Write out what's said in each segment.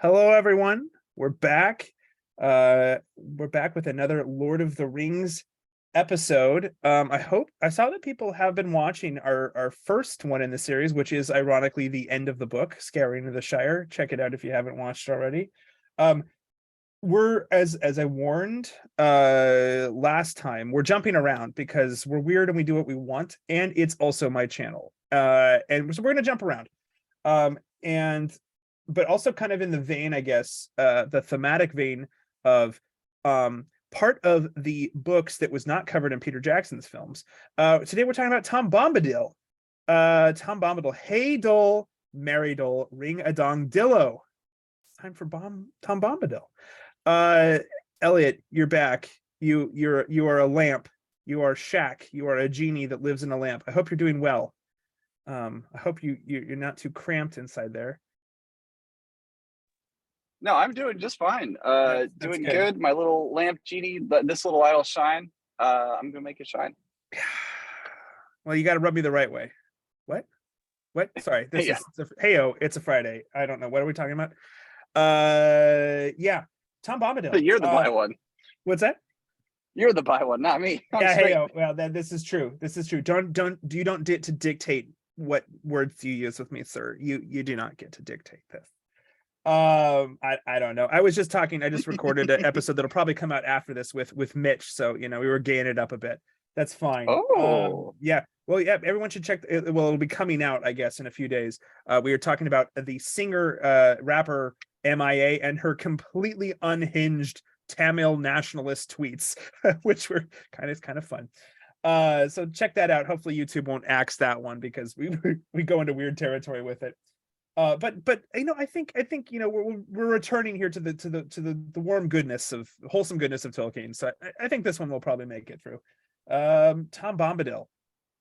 Hello, everyone. We're back. We're back with another Lord of the Rings episode. I saw that people have been watching our first one in the series, which is ironically the end of the book, Scaring of the Shire. Check it out if you haven't watched already. Um, we're as I warned last time, we're jumping around because we're weird and we do what we want, and it's also my channel. And so we're gonna jump around. And but also kind of in the vein, I guess, the thematic vein of part of the books that was not covered in Peter Jackson's films. Today we're talking about Tom Bombadil. Tom Bombadil. Hey Dole, Mary Dole, Ring a Dong Dillo. Time for Tom Bombadil. Uh Elliot, you're back. You are a lamp. You are Shaq. You are a genie that lives in a lamp. I hope you're doing well. I hope you're not too cramped inside there. No, I'm doing just fine. That's Doing good. good. My little lamp genie, this little light will shine. I'm gonna make it shine. Well, you got to rub me the right way. What? What? Sorry, this Yeah, is heyo. It's a Friday. I don't know what are we talking about. Yeah, Tom Bombadil. you're the buy one. What's that? You're the buy one, not me. I'm Yeah, straight. heyo. Well, this is true. This is true. Don't get to dictate what words you use with me, sir. You do not get to dictate this. I don't know. I was just talking. I just recorded an episode that'll probably come out after this with Mitch. So we were gaying it up a bit. That's fine. Oh, Yeah. Well, yeah. Everyone should check. Well, it'll be coming out, I guess, in a few days. We were talking about the singer, rapper MIA and her completely unhinged Tamil nationalist tweets, which were kind of fun. So check that out. Hopefully, YouTube won't axe that one because we go into weird territory with it. But I think we're returning here to the warm goodness of wholesome goodness of Tolkien. So I think this one will probably make it through. Tom Bombadil,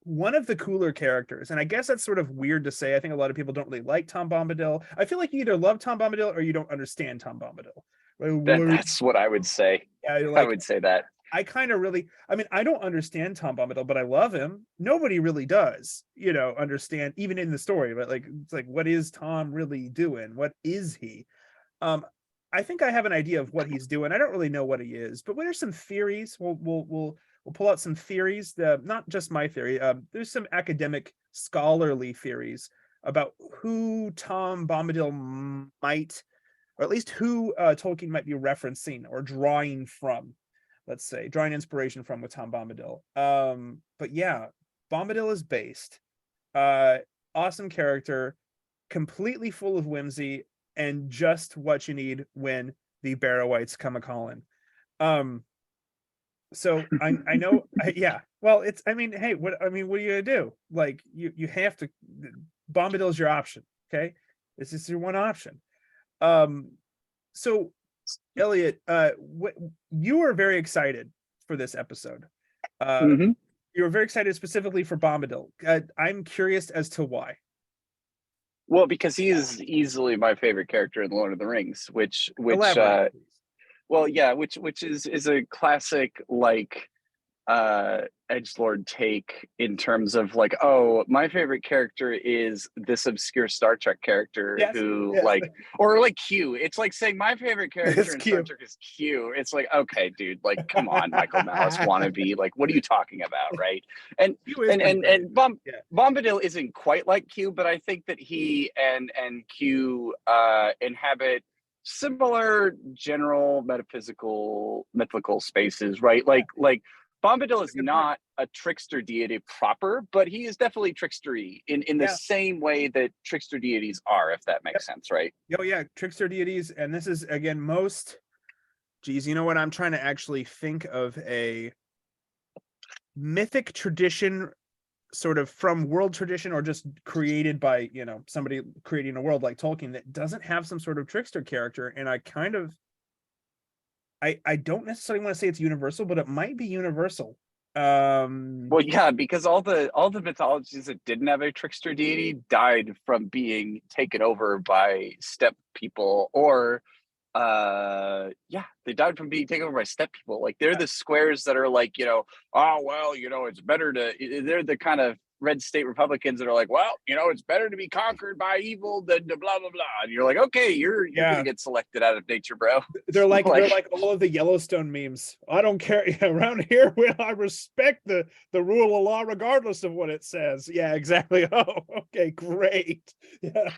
one of the cooler characters, and I guess that's sort of weird to say. I think a lot of people don't really like Tom Bombadil. I feel like you either love Tom Bombadil or you don't understand Tom Bombadil. that's what I would say. Yeah, I like would say that. I kind of really, I mean, I don't understand Tom Bombadil, but I love him. Nobody really does, understand even in the story, but like, it's like, what is Tom really doing? What is he? Um, I think I have an idea of what he's doing. I don't really know what he is, but what are some theories? We'll pull out some theories. Not just my theory. There's some academic scholarly theories about who Tom Bombadil might, or at least who Tolkien might be referencing or drawing from, let's say, drawing inspiration from with Tom Bombadil. But yeah, Bombadil is based. Uh, awesome character, completely full of whimsy, and just what you need when the Barrow-wights come a calling. So I know, yeah. Well, it's, I mean, hey, what are you gonna do? Like, you have to. Bombadil's your option. Okay, this is your one option. Um, so Elliot, you were very excited for this episode. Uh, Hmm. you were very excited specifically for Bombadil. I'm curious as to why. Well, because he is easily my favorite character in Lord of the Rings, which Elaborate, please. well, yeah, which is a classic like edgelord take in terms of like, oh, my favorite character is this obscure Star Trek character Yes, who yes, like, or like Q. It's like saying my favorite character it's in Star cute. Trek is Q. It's like, okay, dude, like come on, Michael Malice wannabe, like what are you talking about, right? And Q is and pretty and great. and Bomb Yeah, Bombadil isn't quite like Q, but I think that he and Q inhabit similar general metaphysical mythical spaces, right? yeah, Like Bombadil that's is a good point. not a trickster deity proper, but he is definitely trickstery in the Yeah. same way that trickster deities are, if that Yep. makes sense, right? Oh yeah, trickster deities, and this is again most. Geez, you know what? I'm trying to actually think of a mythic tradition, sort of from world tradition, or just created by somebody creating a world like Tolkien that doesn't have some sort of trickster character. And I don't necessarily want to say it's universal, but it might be universal. Well, yeah, because all the mythologies that didn't have a trickster deity died from being taken over by steppe people, or yeah, they died from being taken over by steppe people. Like they're Yeah, the squares that are like, oh well, it's better to, they're the kind of red state Republicans that are like, well, it's better to be conquered by evil than to blah blah blah. And you're like, okay, you're gonna get selected out of nature, bro. They're like all of the Yellowstone memes. I don't care. Around here, I respect the rule of law regardless of what it says. Yeah, exactly. Oh, okay, great. Yeah,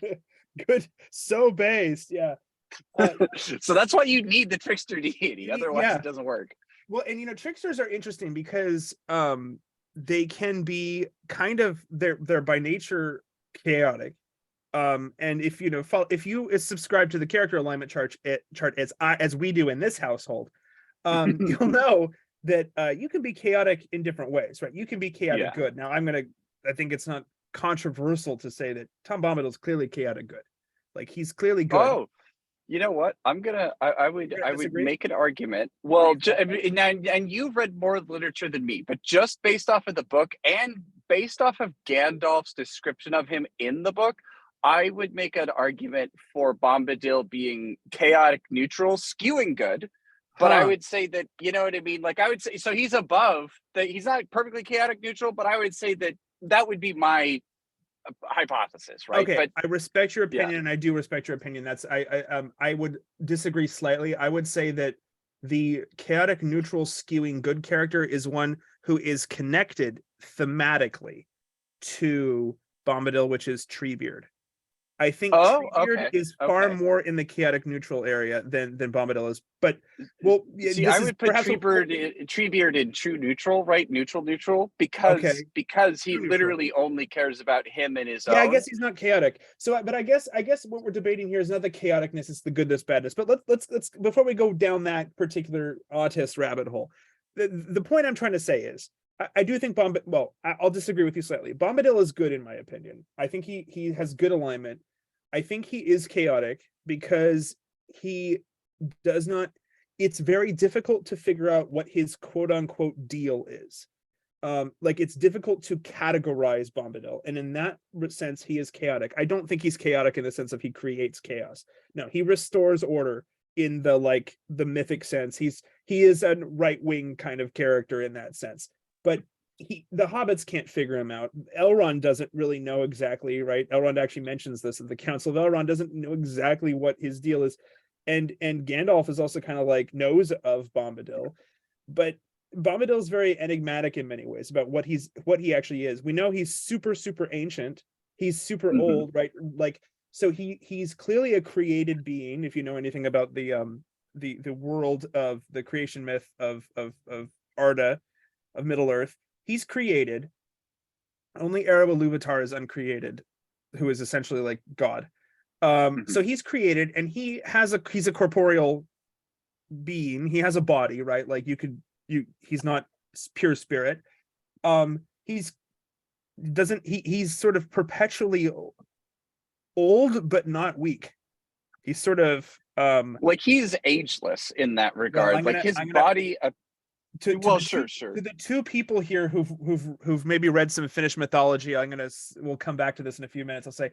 good. So based. Yeah. So that's why you need the trickster deity. Otherwise, it doesn't work. Well, and tricksters are interesting because they can be kind of they're by nature chaotic. And if you subscribe to the character alignment chart as we do in this household, you'll know that you can be chaotic in different ways, right? You can be chaotic good. Now I think it's not controversial to say that Tom Bombadil is clearly chaotic good. Like, he's clearly good. Oh, you know what? I would make an argument. Well, and you've read more literature than me, but just based off of the book and based off of Gandalf's description of him in the book, I would make an argument for Bombadil being chaotic neutral, skewing good. But I would say that, you know what I mean? Like, I would say, so he's above that. He's not perfectly chaotic neutral, but I would say that would be my hypothesis, right? Okay, but I respect your opinion, and I do respect your opinion. That's I would disagree slightly. I would say that the chaotic neutral skewing good character is one who is connected thematically to Bombadil, which is Treebeard. I think Treebeard is far more in the chaotic neutral area than Bombadil is. But I would put Treebeard in true neutral, right? Neutral, because he literally only cares about him and his own. I guess he's not chaotic. So, but I guess what we're debating here is not the chaoticness; it's the goodness, badness. But let's before we go down that particular autist rabbit hole, the point I'm trying to say is, I do think I'll disagree with you slightly. Bombadil is good in my opinion. I think he has good alignment. I think he is chaotic because he does not. It's very difficult to figure out what his quote unquote deal is. Like, it's difficult to categorize Bombadil, and in that sense, he is chaotic. I don't think he's chaotic in the sense of he creates chaos. No, he restores order in the mythic sense. He is a right-wing kind of character in that sense. But the hobbits can't figure him out. Elrond doesn't really know exactly, right? Elrond actually mentions this at the Council of Elrond, doesn't know exactly what his deal is. And Gandalf is also kind of knows of Bombadil, but Bombadil is very enigmatic in many ways about what he actually is. We know he's super, super ancient. He's super old, right? So he's clearly a created being, if you know anything about the world of the creation myth of Arda, of Middle Earth. He's created. Only Arab Iluvatar is uncreated, who is essentially God. So he's created, and he's a corporeal being. He has a body, right? He's not pure spirit. He's sort of perpetually old, but not weak. He's sort of he's ageless in that regard. His body. To the two people here who've maybe read some Finnish mythology, we'll come back to this in a few minutes. I'll say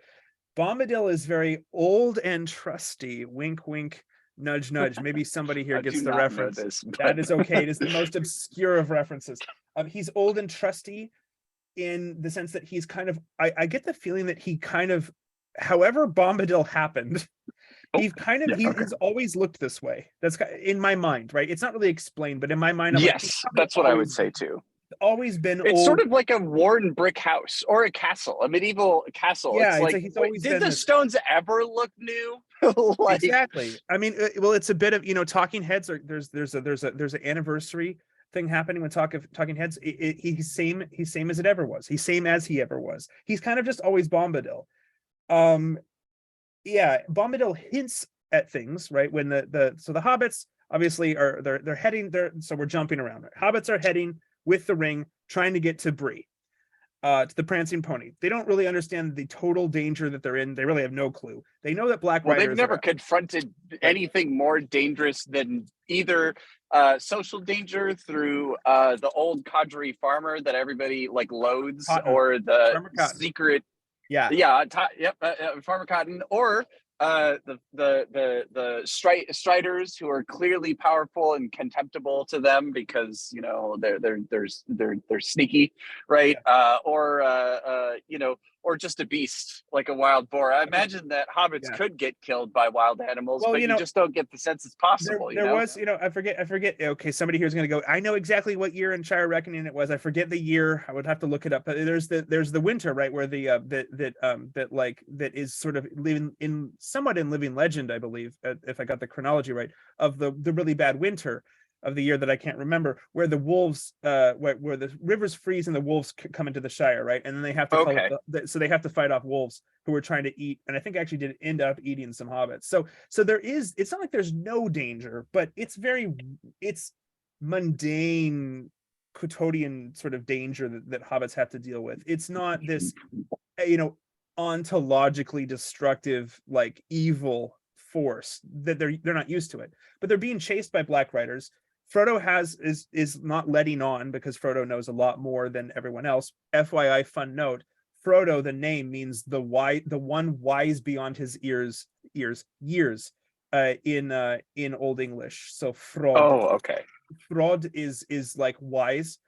Bombadil is very old and trusty. Wink, wink, nudge, nudge. Maybe somebody here gets the reference. That is okay. It is the most obscure of references. He's old and trusty in the sense that he's kind of. I get the feeling that he kind of, however Bombadil happened. He's always looked this way. That's in my mind, right? It's not really explained, but in my mind, that's what I would say too. Always been. It's sort of like a worn brick house or a castle, a medieval castle. Yeah, he's always did the stones ever look new? Exactly. I mean, it's a bit of Talking Heads. There's an anniversary thing happening with Talking Heads. He's same as it ever was. He's same as he ever was. He's kind of just always Bombadil. Bombadil hints at things, right? When the hobbits obviously they're heading there, so we're jumping around. Right? Hobbits are heading with the ring, trying to get to Bree, to the Prancing Pony. They don't really understand the total danger that they're in. They really have no clue. They know that Black Riders. They've never confronted anything more dangerous than either social danger through the old cadre farmer that everybody loathes, Cotton. Or the secret. Farmer Cotton, or Striders who are clearly powerful and contemptible to them because they're sneaky, right? Yeah. Or just a beast like a wild boar. I imagine that hobbits Yeah. could get killed by wild animals, Well, but you just don't get the sense it's possible. there was, I forget. Okay, somebody here is going to go. I know exactly what year in Shire Reckoning it was. I forget the year. I would have to look it up. But there's the winter, right, where the that is sort of living in somewhat in living legend, I believe, if I got the chronology right, of the really bad winter of the year that I can't remember, where the wolves, where the rivers freeze and the wolves come into the Shire, right, and then they have to call Okay. so they have to fight off wolves who were trying to eat, and I think actually did end up eating some hobbits. So there is, it's not like there's no danger, but it's mundane quotidian sort of danger that hobbits have to deal with. It's not this, you know, ontologically destructive, like evil force that they're not used to it, but they're being chased by black riders. Frodo is not letting on because Frodo knows a lot more than everyone else. FYI, fun note: Frodo, the name, means the one wise beyond his years, in Old English. So Oh, okay. Frod is like wise,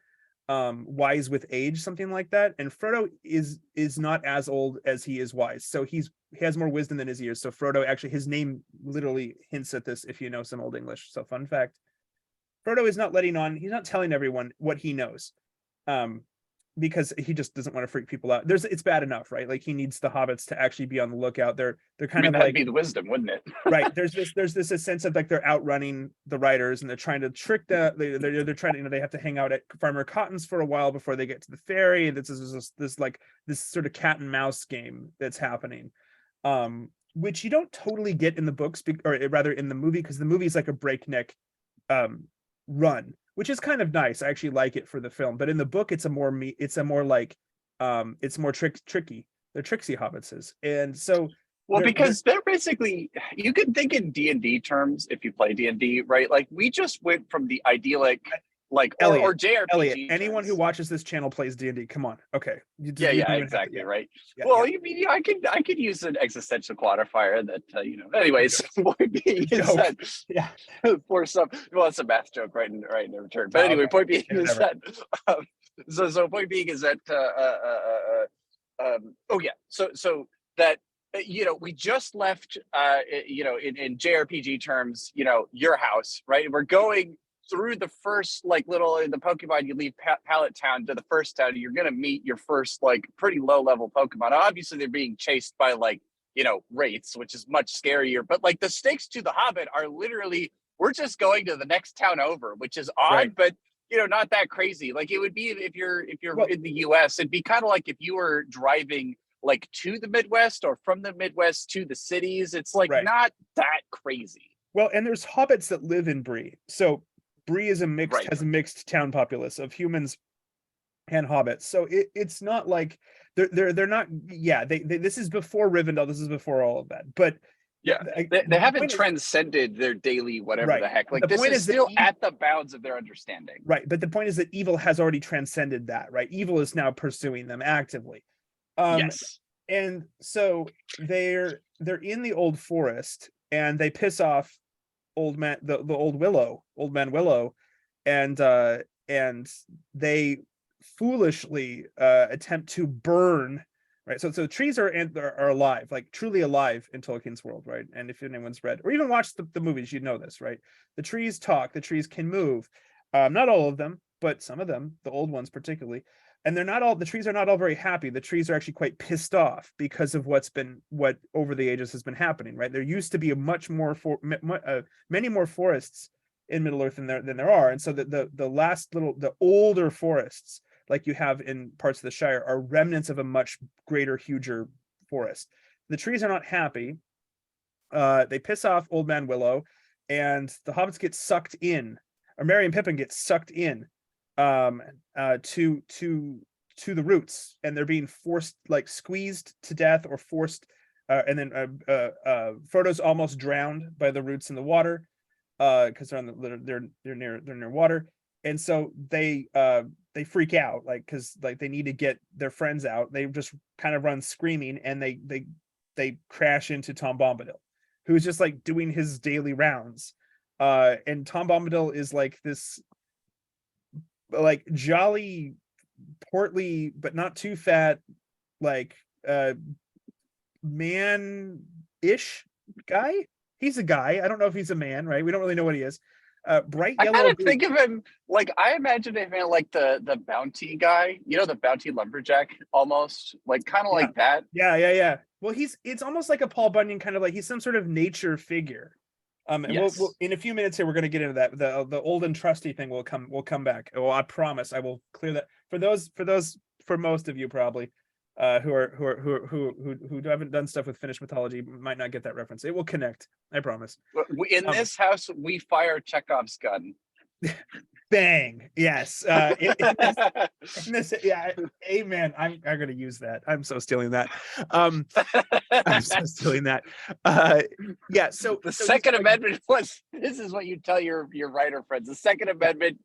wise with age, something like that. And Frodo is not as old as he is wise, so he has more wisdom than his years. So Frodo, actually, his name literally hints at this if you know some Old English. So fun fact: Frodo is not letting on. He's not telling everyone what he knows, um, because he just doesn't want to freak people out. It's bad enough, right? Like he needs the hobbits to actually be on the lookout. They're I kind mean, of that'd like, be the wisdom, wouldn't it? right. There's a sense of like they're outrunning the riders and they're trying to trick they're trying to, they have to hang out at Farmer Cotton's for a while before they get to the ferry. This is this sort of cat and mouse game that's happening, which you don't totally get in the books, or rather in the movie, because the movie is like a breakneck run, which is kind of nice. I actually like it for the film, but in the book it's more tricky. They're tricksy hobbitses, and so Well, they're because they're basically, you could think in D&D terms if you play D&D, right? Like we just went from the idyllic, like or Elliot, JRPG anyone who terms. watches this channel plays D&D. Come on. Okay. Yeah, You yeah, don't even have to. exactly, Yeah. right. Yeah. Well, Yeah. you mean I could use an existential quantifier that Anyways, the point being is Joke. that Yeah. for some, well, it's a math joke right in return. But Oh, anyway, okay. point being Yeah, is whatever. that point being is that oh yeah, so that we just left in JRPG terms, your house, right? We're going through the first like little in the Pokemon, you leave Pallet Town to the first town, you're gonna meet your first like pretty low level Pokemon. Obviously, they're being chased by like wraiths, which is much scarier. But like the stakes to the Hobbit are literally we're just going to the next town over, which is Right. odd, but not that crazy. Like it would be if you're Well, in the US, it'd be kind of like if you were driving like to the Midwest or from the Midwest to the cities. It's like right. not that crazy. Well, and there's hobbits that live in Bree. So Bree is Right. has a mixed town populace of humans and hobbits. So it's not like they're not, yeah, they this is before Rivendell, this is before all of that. But Yeah. They the haven't point is, transcended their daily whatever right. the heck. The Like this point is is that still at the bounds of their understanding. right, but the point is that evil has already transcended that, right? Evil is now pursuing them actively. Um Yes. and so they're in the old forest and they piss off old man the old man Willow, and they foolishly attempt to burn, right? So trees are alive, like truly alive in Tolkien's world, right? And if anyone's read or even watched the movies, you know this, right? The trees talk, the trees can move, not all of them, but some of them, the old ones particularly. And the trees are not all very happy. The trees are actually quite pissed off because of what over the ages has been happening, right? There used to be many more forests in Middle Earth than there are, and so the older forests, like you have in parts of the Shire, are remnants of a much greater, huger forest. The trees are not happy. They piss off Old Man Willow, and the hobbits get sucked in, or Merry and Pippin get sucked in, to the roots, and they're being forced, like squeezed to death or forced. And then Frodo's almost drowned by the roots in the water, because they're near water, and so they freak out, like because like they need to get their friends out. They just kind of run screaming, and they they crash into Tom Bombadil, who's just like doing his daily rounds. And Tom Bombadil is like this like jolly, portly, but not too fat, like man-ish guy. He's a guy. I don't know if he's a man, right? We don't really know what he is. Bright I yellow kind of think of him like, I imagine him like the bounty guy, you know, the bounty lumberjack, almost like kind of like that. Yeah. Well, it's almost like a Paul Bunyan kind of like he's some sort of nature figure. And Yes. we'll in a few minutes here we're going to get into that. The old and trusty thing will come back. Well, I promise I will clear that for most of you probably who haven't done stuff with Finnish mythology might not get that reference. It will connect. I promise. In this house, we fire Chekhov's gun. Bang. Yes. In this, yeah. Amen. I'm going to use that. I'm so stealing that. I'm so stealing that. Yeah. So the Second Amendment was. This is what you tell your writer friends. The Second Amendment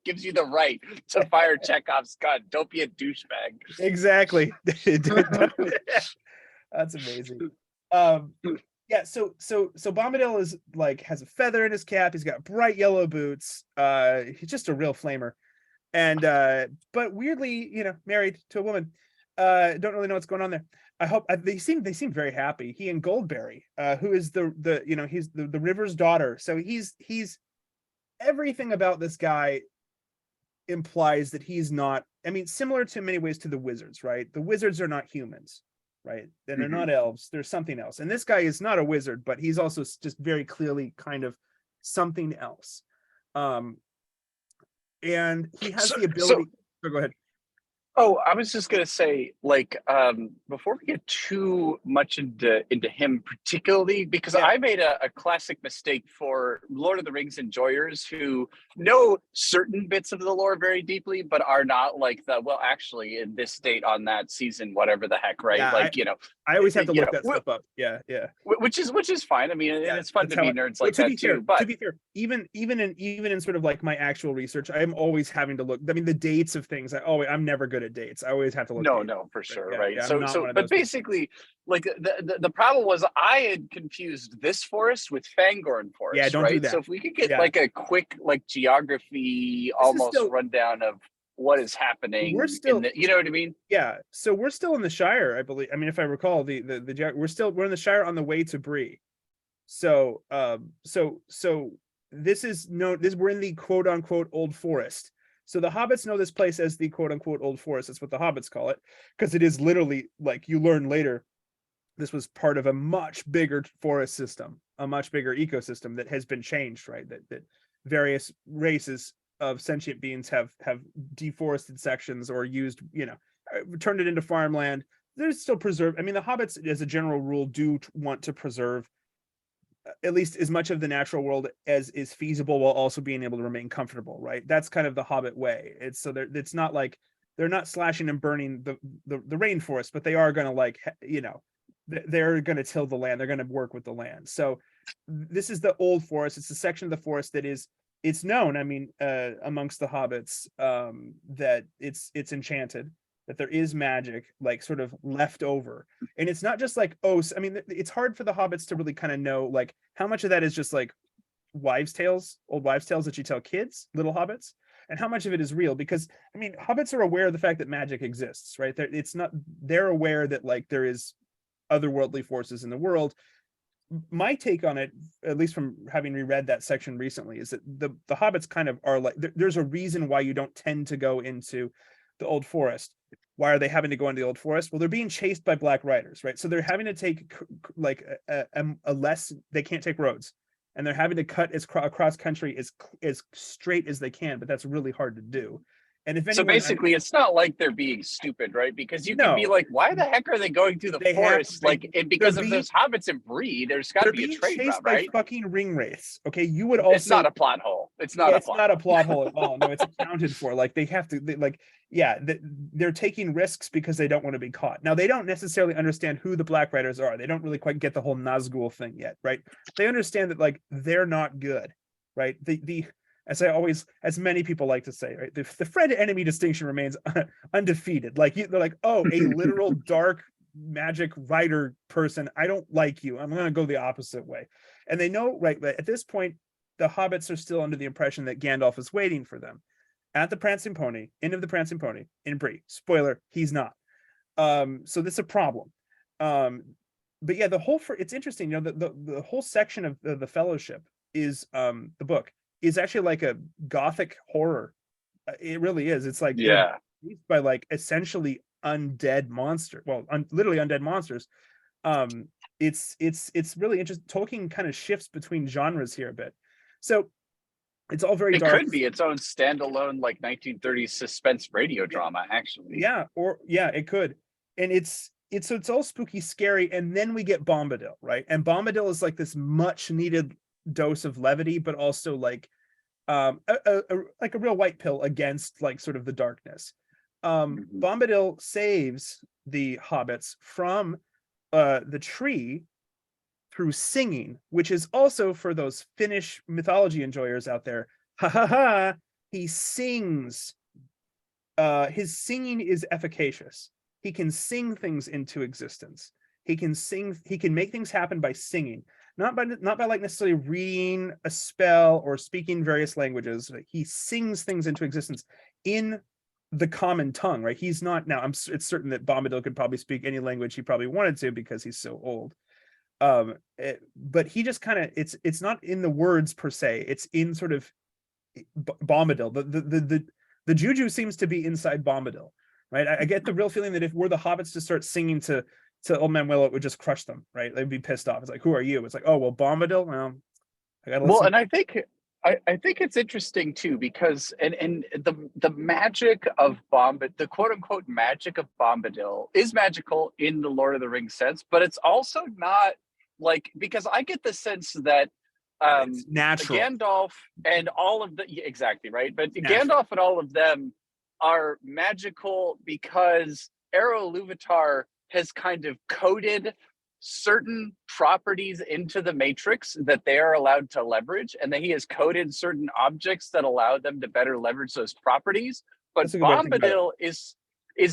gives you the right to fire Chekhov's gun. Don't be a douchebag. Exactly. That's amazing. Yeah, so Bombadil is like has a feather in his cap. He's got bright yellow boots. He's just a real flamer, and but weirdly, married to a woman. Don't really know what's going on there. I hope they seem very happy. He and Goldberry, who is he's the river's daughter. So he's everything about this guy implies that he's not. I mean, similar to many ways to the wizards, right? The wizards are not humans. Right, and they're not elves. There's something else, and this guy is not a wizard, but he's also just very clearly kind of something else. And he has the ability. Go ahead. Oh, I was just gonna say, like, before we get too much into him particularly, because I made a classic mistake for Lord of the Rings enjoyers who know certain bits of the lore very deeply, but are not like actually in this date on that season, whatever the heck, right? Yeah, I always have to look that stuff up. Yeah. Which is fine. I mean, it's fun to be nerds like that too. But to be fair, even in sort of like my actual research, I'm always having to look. I mean, the dates of things. I'm never good at dates. I always have to look. No, for sure, right? But basically, like the problem was I had confused this forest with Fangorn Forest. Yeah, don't do that. So if we could get like a quick geography rundown of what is happening, we're still, you know what I mean? Yeah. So we're still in the Shire, I believe. I mean, if I recall, we're in the Shire on the way to Bree. So this is we're in the quote unquote old forest. So the hobbits know this place as the quote unquote old forest. That's what the hobbits call it, because it is literally, like you learn later, this was part of a much bigger forest system, a much bigger ecosystem that has been changed, right? That various races of sentient beings have deforested sections or used, turned it into farmland. There's still preserved. I mean, the hobbits, as a general rule, do want to preserve at least as much of the natural world as is feasible while also being able to remain comfortable, right? That's kind of the hobbit way. It's not like they're not slashing and burning the rainforest, but they are going to they're going to till the land. They're going to work with the land. So this is the old forest. It's a section of the forest that it's known, I mean, amongst the hobbits, that it's enchanted, that there is magic like sort of left over. And it's not just like, I mean, it's hard for the hobbits to really kind of know like how much of that is just like old wives' tales that you tell kids, little hobbits, and how much of it is real. Because I mean, hobbits are aware of the fact that magic exists, right? They're aware that like there is otherworldly forces in the world. My take on it, at least from having reread that section recently, is that the hobbits kind of are like, there's a reason why you don't tend to go into the old forest. Why are they having to go into the old forest? Well, they're being chased by black riders, right? So they're having to take like they can't take roads, and they're having to cut across country as straight as they can, but that's really hard to do. And if anyone, basically, it's not like they're being stupid, right? Because you can be like, why the heck are they going through the forest? And because of those hobbits and Bree, there's got to be a trade route, right? Fucking ring wraiths. Okay, you would also. It's not a plot hole. It's not a plot hole at all. No, it's accounted for. Like they have to. They're taking risks because they don't want to be caught. Now they don't necessarily understand who the Black Riders are. They don't really quite get the whole Nazgul thing yet, right? They understand that like they're not good, right? As many people like to say, right, the friend enemy distinction remains undefeated. Like they're like, oh, a literal dark magic writer person, I don't like you. I'm going to go the opposite way. And they know, right, that at this point, the hobbits are still under the impression that Gandalf is waiting for them at the Prancing Pony, end of the Prancing Pony in Bree. Spoiler, he's not. So this is a problem. But yeah, it's interesting, the whole section of the Fellowship is the book is actually like a gothic horror. It really is. It's like they're by like essentially undead monster. Well, literally undead monsters. It's really interesting. Tolkien kind of shifts between genres here a bit. So it's all very dark. It could be its own standalone like 1930s suspense radio drama, actually. Yeah, it could. And it's all spooky, scary, and then we get Bombadil, right? And Bombadil is like this much needed dose of levity, but also like like a real white pill against like sort of the darkness. Bombadil saves the hobbits from the tree through singing, which is also, for those Finnish mythology enjoyers out there, he sings. His singing is efficacious. He can sing things into existence. He can make things happen by singing, not by like necessarily reading a spell or speaking various languages. He sings things into existence in the common tongue, right? He's not now. It's certain that Bombadil could probably speak any language he probably wanted to because he's so old. But he just kind of, it's not in the words per se. It's in sort of Bombadil. The juju seems to be inside Bombadil, right? I get the real feeling that if we're the hobbits to start singing to Old Man Willow, it would just crush them, right? They'd be pissed off. It's like, who are you? It's like, oh well, Bombadil. Well, I gotta listen. Well, and I think it's interesting too, because and the magic of the quote unquote magic of Bombadil is magical in the Lord of the Rings sense, but it's also not like, because I get the sense that it's natural. Gandalf and all of exactly right, but Gandalf and all of them are magical because Ero Luvatar has kind of coded certain properties into the matrix that they are allowed to leverage, and that he has coded certain objects that allow them to better leverage those properties. But Bombadil is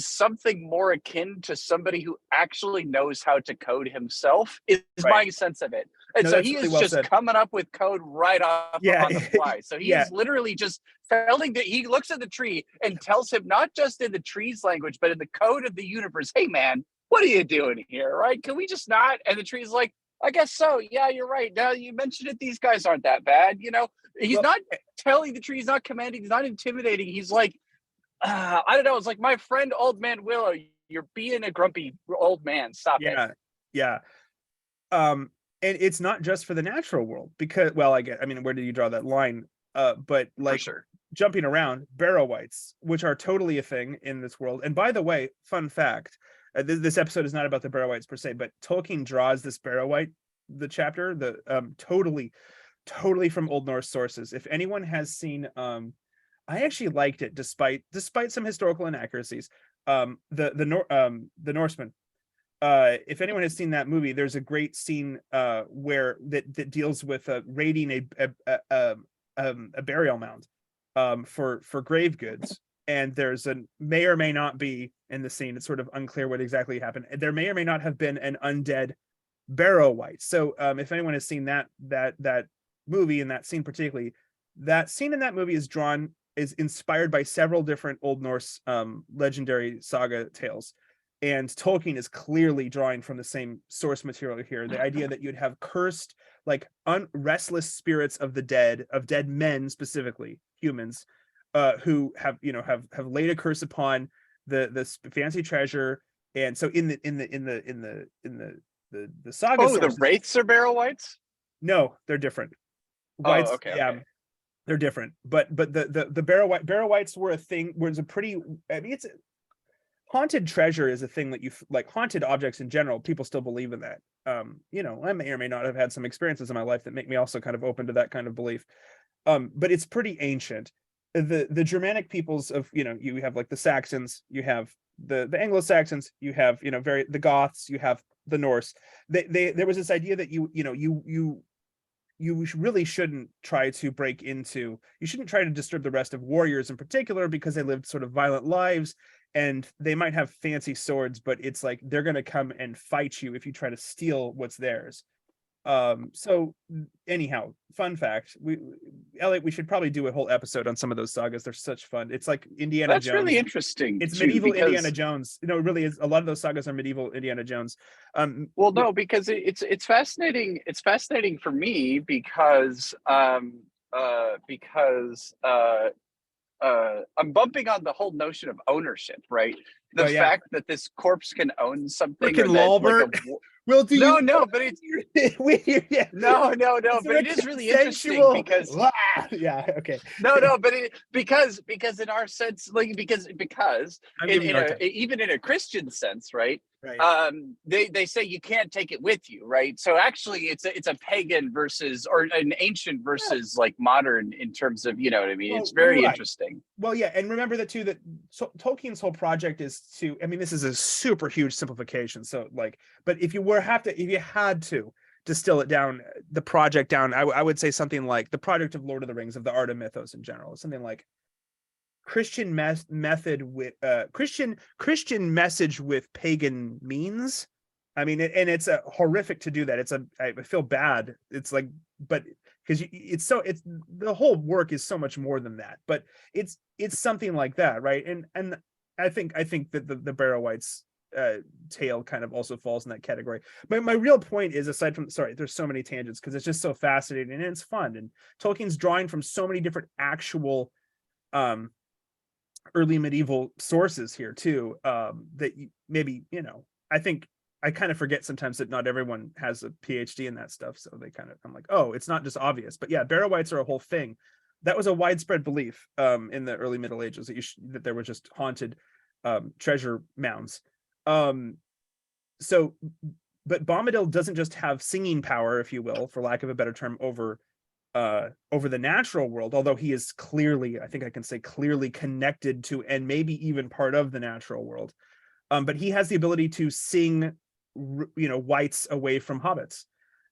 something more akin to somebody who actually knows how to code himself, is my sense of it. And so he is just coming up with code right off on the fly. So he is literally just telling that he looks at the tree and tells him, not just in the tree's language, but in the code of the universe, hey man, what are you doing here, right? Can we just not? And the tree's like, I guess so. Yeah, you're right. Now you mentioned it, these guys aren't that bad. He's not telling the tree, he's not commanding, he's not intimidating. He's like, I don't know. It's like, my friend, Old Man Willow, you're being a grumpy old man. Stop it. Yeah. And it's not just for the natural world, because, well, where did you draw that line? But like, jumping around, barrow wights, which are totally a thing in this world. And by the way, fun fact, this episode is not about the barrow wights per se, but Tolkien draws this barrow wight, the chapter, totally from Old Norse sources. If anyone has seen, I actually liked it despite some historical inaccuracies. The Norseman. If anyone has seen that movie, there's a great scene where that deals with raiding a burial mound for grave goods. And there's may or may not be in the scene. It's sort of unclear what exactly happened. There may or may not have been an undead barrow wight. So if anyone has seen that movie and that scene particularly, that scene in that movie is inspired by several different Old Norse legendary saga tales. And Tolkien is clearly drawing from the same source material here. The idea that you'd have cursed, like restless spirits of the dead, of dead men specifically, humans, who have laid a curse upon the fancy treasure. And so in the saga. Oh, sources, the wraiths are barrow wights? No, they're different. Wights, okay. They're different, but the barrow wights were a thing. Was a pretty. I mean, it's haunted treasure is a thing that you like. Haunted objects in general, people still believe in that. I may or may not have had some experiences in my life that make me also kind of open to that kind of belief. But it's pretty ancient. The Germanic peoples of you have like the Saxons, you have the Anglo-Saxons, you have the Goths, you have the Norse. There was this idea that you really shouldn't try to break into, you shouldn't try to disturb the rest of warriors in particular, because they lived sort of violent lives, and they might have fancy swords, but it's like they're going to come and fight you if you try to steal what's theirs. So anyhow, fun fact, Elliot, we should probably do a whole episode on some of those sagas. They're such fun. It's like Indiana That's Jones. really interesting. It's too, medieval because, Indiana Jones. You know, it really is. A lot of those sagas are medieval Indiana Jones. Well, no, because it's fascinating. It's fascinating for me because I'm bumping on the whole notion of ownership, right? The fact that this corpse can own something, freaking or that Lawbert. like Well, do you? no, but it's yeah. no, but it is really interesting because yeah, okay. no, but because in our sense, like because even in a Christian sense, right? Right. They say you can't take it with you, right? So actually, it's a pagan versus, or an ancient versus like modern, in terms of, you know what I mean. It's very interesting. Well, yeah, and remember that too, that Tolkien's whole project is to, I mean, this is a super huge simplification, so like, but if you had to distill it down, the project down, I would say something like the project of Lord of the Rings, of the art of mythos in general, something like Christian method with Christian message with pagan means. I mean, and it's a horrific to do that. I feel bad. It's like, but because it's the whole work is so much more than that. But it's something like that, right? And I think that the Barrow-wights tale kind of also falls in that category. But my real point is, aside from, sorry, there's so many tangents because it's just so fascinating and it's fun. And Tolkien's drawing from so many different actual early medieval sources here too, that maybe, you know, I think I kind of forget sometimes that not everyone has a PhD in that stuff, so I'm like, oh, it's not just obvious. But yeah, Barrow-wights are a whole thing. That was a widespread belief in the early Middle Ages, that there were just haunted treasure mounds. So, but Bombadil doesn't just have singing power, if you will, for lack of a better term, over the natural world, although he is clearly, I think I can say clearly connected to, and maybe even part of, the natural world. But he has the ability to sing, you know, wights away from hobbits,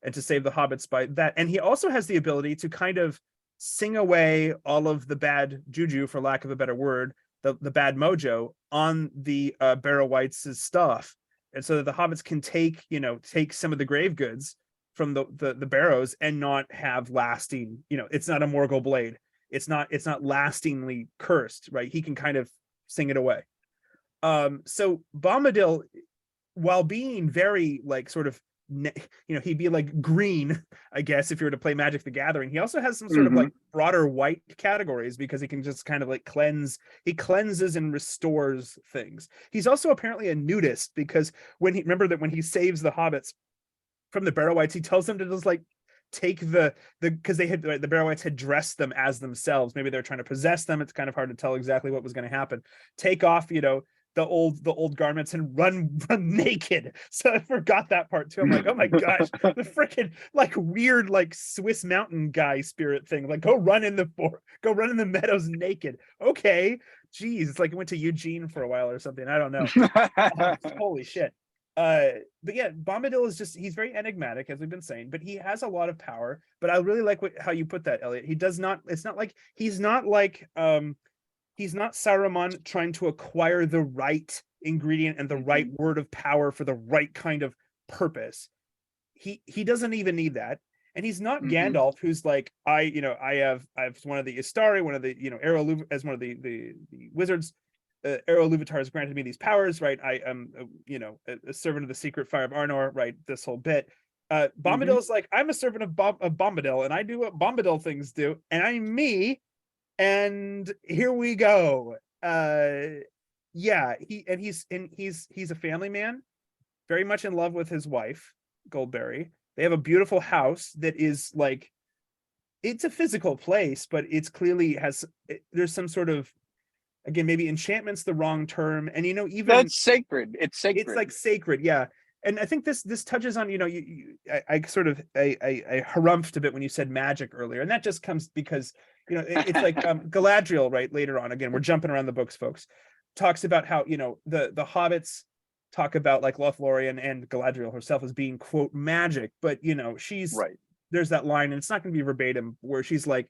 and to save the hobbits by that. And he also has the ability to kind of sing away all of the bad juju, for lack of a better word, the bad mojo on the Barrow-wights' stuff. And so that the hobbits can take some of the grave goods from the Barrows and not have lasting, you know, it's not a Morgul blade. It's not lastingly cursed, right? He can kind of sing it away. So Bombadil, while being very like sort of, you know, he'd be like green, I guess, if you were to play Magic the Gathering. He also has some sort of like broader white categories, because he can just kind of like cleanses and restores things. He's also apparently a nudist, because when he saves the hobbits from the Barrow-wights, he tells them to just like take the because the Barrow-wights had dressed them as themselves. Maybe they're trying to possess them. It's kind of hard to tell exactly what was going to happen. Take off, you know, the old garments and run naked. So I forgot that part too. I'm like, oh my gosh, the freaking like weird like Swiss mountain guy spirit thing. Like, go run in the meadows naked. Okay, geez, it's like it went to Eugene for a while or something. I don't know. Holy shit. But yeah, Bombadil is he's very enigmatic, as we've been saying, but he has a lot of power. But I really like how you put that, Elliot. He's not Saruman trying to acquire the right ingredient and the right word of power for the right kind of purpose. He doesn't even need that. And he's not Gandalf, who's like, I have one of the Istari, one of the, you know, as one of the wizards. Ero Luvatar has granted me these powers, right? I am, you know, a servant of the secret fire of Arnor, right? This whole bit. Bombadil is like, I'm a servant of Bombadil, and I do what Bombadil things do, and I'm me, and here we go. Yeah, he's a family man, very much in love with his wife, Goldberry. They have a beautiful house that is like, it's a physical place, but it's clearly there's some sort of, again, maybe enchantment's the wrong term. And, you know, even that's sacred. It's sacred. It's like sacred. Yeah. And I think this touches on, you know, I sort of, I harumphed a bit when you said magic earlier. And that just comes because, you know, it's like Galadriel, right? Later on, again, we're jumping around the books, folks, talks about how, you know, the hobbits talk about like Lothlorien and Galadriel herself as being, quote, magic. But, you know, she's right. there's that line, and it's not going to be verbatim, where she's like,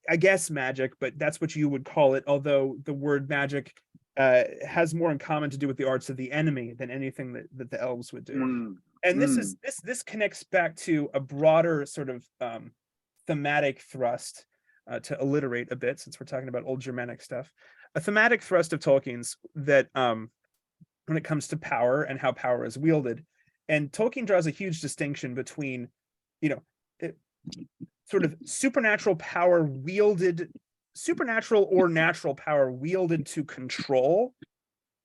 I guess magic, but that's what you would call it. Although the word magic has more in common to do with the arts of the enemy than anything that the elves would do. And this connects back to a broader sort of thematic thrust, to alliterate a bit, since we're talking about old Germanic stuff, a thematic thrust of Tolkien's that when it comes to power and how power is wielded. And Tolkien draws a huge distinction between, sort of supernatural or natural power wielded to control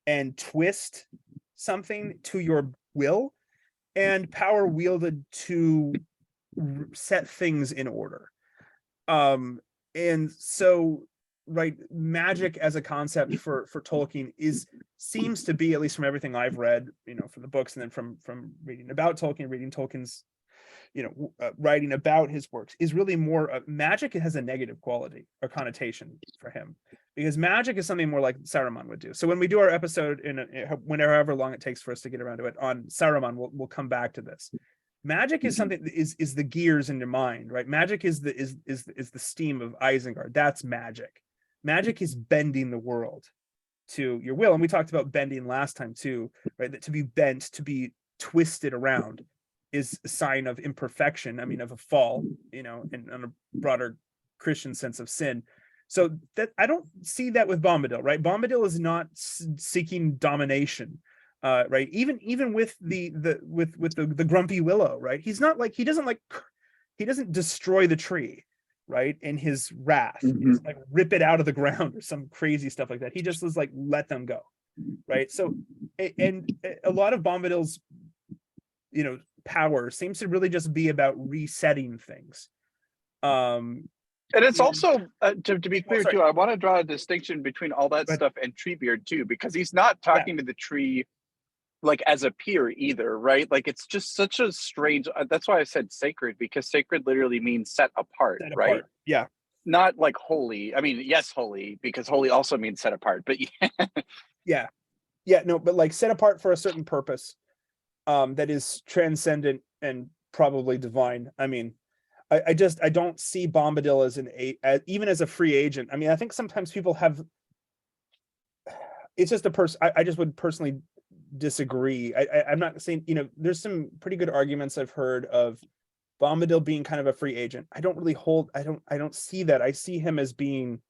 and twist something to your will, and power wielded to set things in order. And so, right, magic as a concept for Tolkien seems to be, at least from everything I've read, from the books, and then from reading about Tolkien, reading Tolkien's, writing about his works, is really more magic. It has a negative quality or connotation for him, because magic is something more like Saruman would do. So when we do our episode whenever long it takes for us to get around to it on Saruman, we'll come back to this. Magic is something that is the gears in your mind, right? Magic is the steam of Isengard. That's magic. Magic is bending the world to your will. And we talked about bending last time too, right? That to be bent, to be twisted around, is a sign of imperfection. I mean, of a fall, in a broader Christian sense of sin. So that I don't see that with Bombadil, right? Bombadil is not seeking domination. Right, even with the grumpy willow, right? He's not like, he doesn't destroy the tree, right? In his wrath, he doesn't like rip it out of the ground or some crazy stuff like that. He just was like, let them go, right? So, and a lot of Bombadil's, power seems to really just be about resetting things. And it's also to be clear too, I want to draw a distinction between all that stuff and Treebeard too, because he's not talking to the tree like as a peer either, right? Like, it's just such a strange, that's why I said sacred, because sacred literally means set apart, right? Yeah. Not like holy. I mean, yes, holy, because holy also means set apart, but yeah. No, but like set apart for a certain purpose, that is transcendent and probably divine. I mean, I don't see Bombadil as even as a free agent. I mean, I think sometimes people have, it's just a person, I just would personally disagree. I'm not saying, there's some pretty good arguments I've heard of Bombadil being kind of a free agent. I don't see that. I see him as being,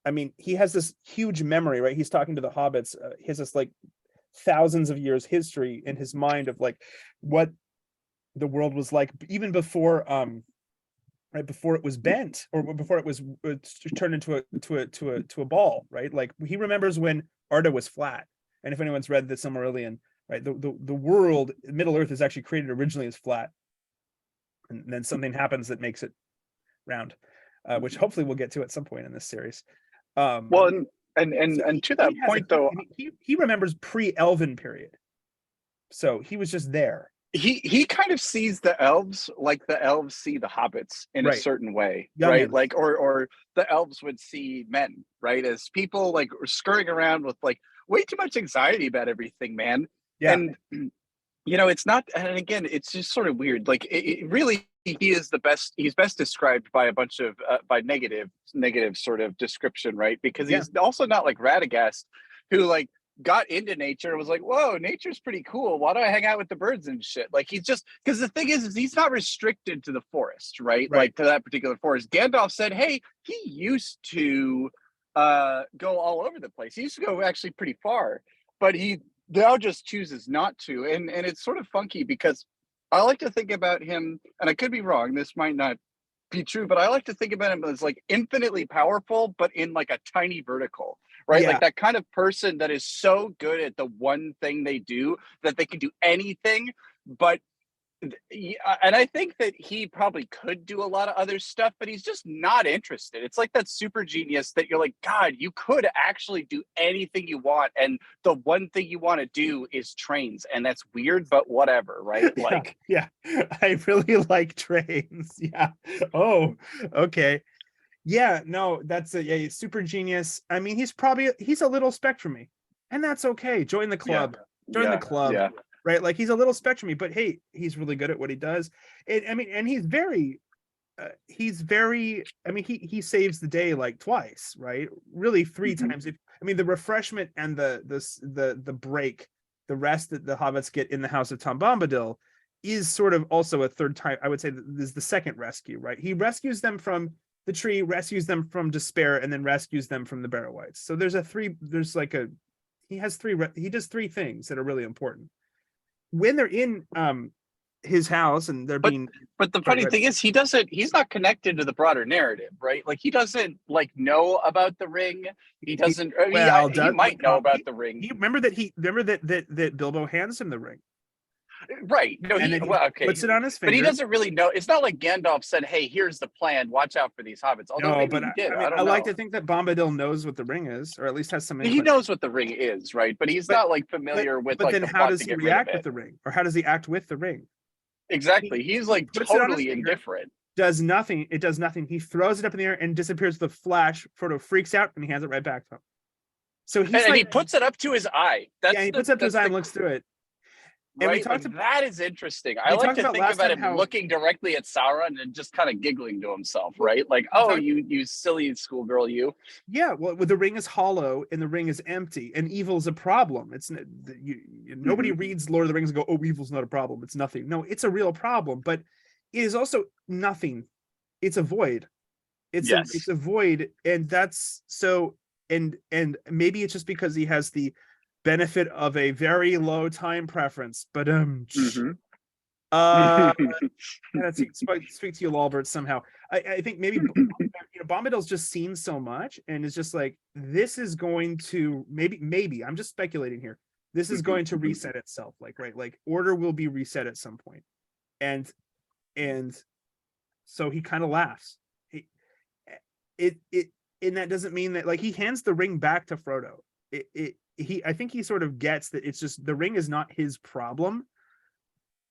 I mean, he has this huge memory, right? He's talking to the hobbits. He has this like thousands of years history in his mind of like what the world was like even before right before it was bent, or before it was turned into a ball, right? Like, he remembers when Arda was flat. And if anyone's read the Silmarillion, right, the world, Middle Earth, is actually created originally as flat, and then something happens that makes it round, which hopefully we'll get to at some point in this series. Well, and to that point though, he remembers pre-Elven period, so he was just there. He kind of sees the elves like the elves see the hobbits in a certain way, right? Like, or the elves would see men, right, as people like scurrying around with like way too much anxiety about everything, man. And it's not, and again, it's just sort of weird. Like, it really, he's best described by a bunch of by negative sort of description, right? Because he's also not like Radagast, who like got into nature and was like, whoa, nature's pretty cool, why do I hang out with the birds and shit? Like, he's just, because the thing is he's not restricted to the forest, right? Like, to that particular forest. Gandalf said, hey, he used to go all over the place. He used to go actually pretty far, but he now just chooses not to. And it's sort of funky, because I like to think about him, and I could be wrong, this might not be true, but I like to think about him as like infinitely powerful, but in like a tiny vertical, right? Like that kind of person that is so good at the one thing they do that they can do anything. But and I think that he probably could do a lot of other stuff, but he's just not interested. It's like that super genius that you're like, God, you could actually do anything you want, and the one thing you want to do is trains, and that's weird, but whatever, right? Like, I really like trains. Oh, okay. No, that's a super genius. I mean, he's a little spectrumy, and that's okay. Join the club. Join the club. right? Like he's a little spectrumy, but hey, he's really good at what he does. And I mean, and he's very, I mean, he saves the day like twice, right? Really three times. If I mean, the refreshment and the break, the rest that the hobbits get in the house of Tom Bombadil is sort of also a third time. I would say this is the second rescue, right? He rescues them from the tree, rescues them from despair, and then rescues them from the Barrow-wights. So he does three things that are really important when they're in his house and they're But being. but the funny thing is he's not connected to the broader narrative, right? Like he doesn't like know about the ring. He doesn't. I mean, he might know about the ring. Remember that Bilbo hands him the ring. Right. No, And then he okay. puts it on his finger. But he doesn't really know. It's not like Gandalf said, "Hey, here's the plan. Watch out for these hobbits." Although No, maybe but he did. I mean, don't I know. like to think that Bombadil knows what the ring is, or at least has some He inkling. knows what the ring is, right? But he's not like familiar with But like then the how plot does to he get rid of react it. with the ring? Or how does he act with the ring? Exactly. He's like puts it on his totally finger. indifferent. Does nothing. It does nothing. He throws it up in the air and disappears with a flash. Frodo freaks out and he hands it right back to him. So he's And he puts it up to his eye. He puts it up to his eye and looks through it. And we talked about, that is interesting. I like to think about him looking directly at Sauron and just kind of giggling to himself, right? Like, oh, you silly schoolgirl, you. Yeah, well, the ring is hollow and the ring is empty, and evil's a problem. It's nobody reads Lord of the Rings and go, "Oh, evil's not a problem. It's nothing." No, it's a real problem, but it is also nothing. It's a void. It's a void, and that's so. And maybe it's just because he has the benefit of a very low time preference, but speak to you, Albert, somehow. I think maybe Bombadil's just seen so much and is just like, this is going to maybe I'm just speculating here. This is going to reset itself, like order will be reset at some point, and so he kind of laughs. And that doesn't mean that, like, he hands the ring back to Frodo. I think he sort of gets that it's just the ring is not his problem.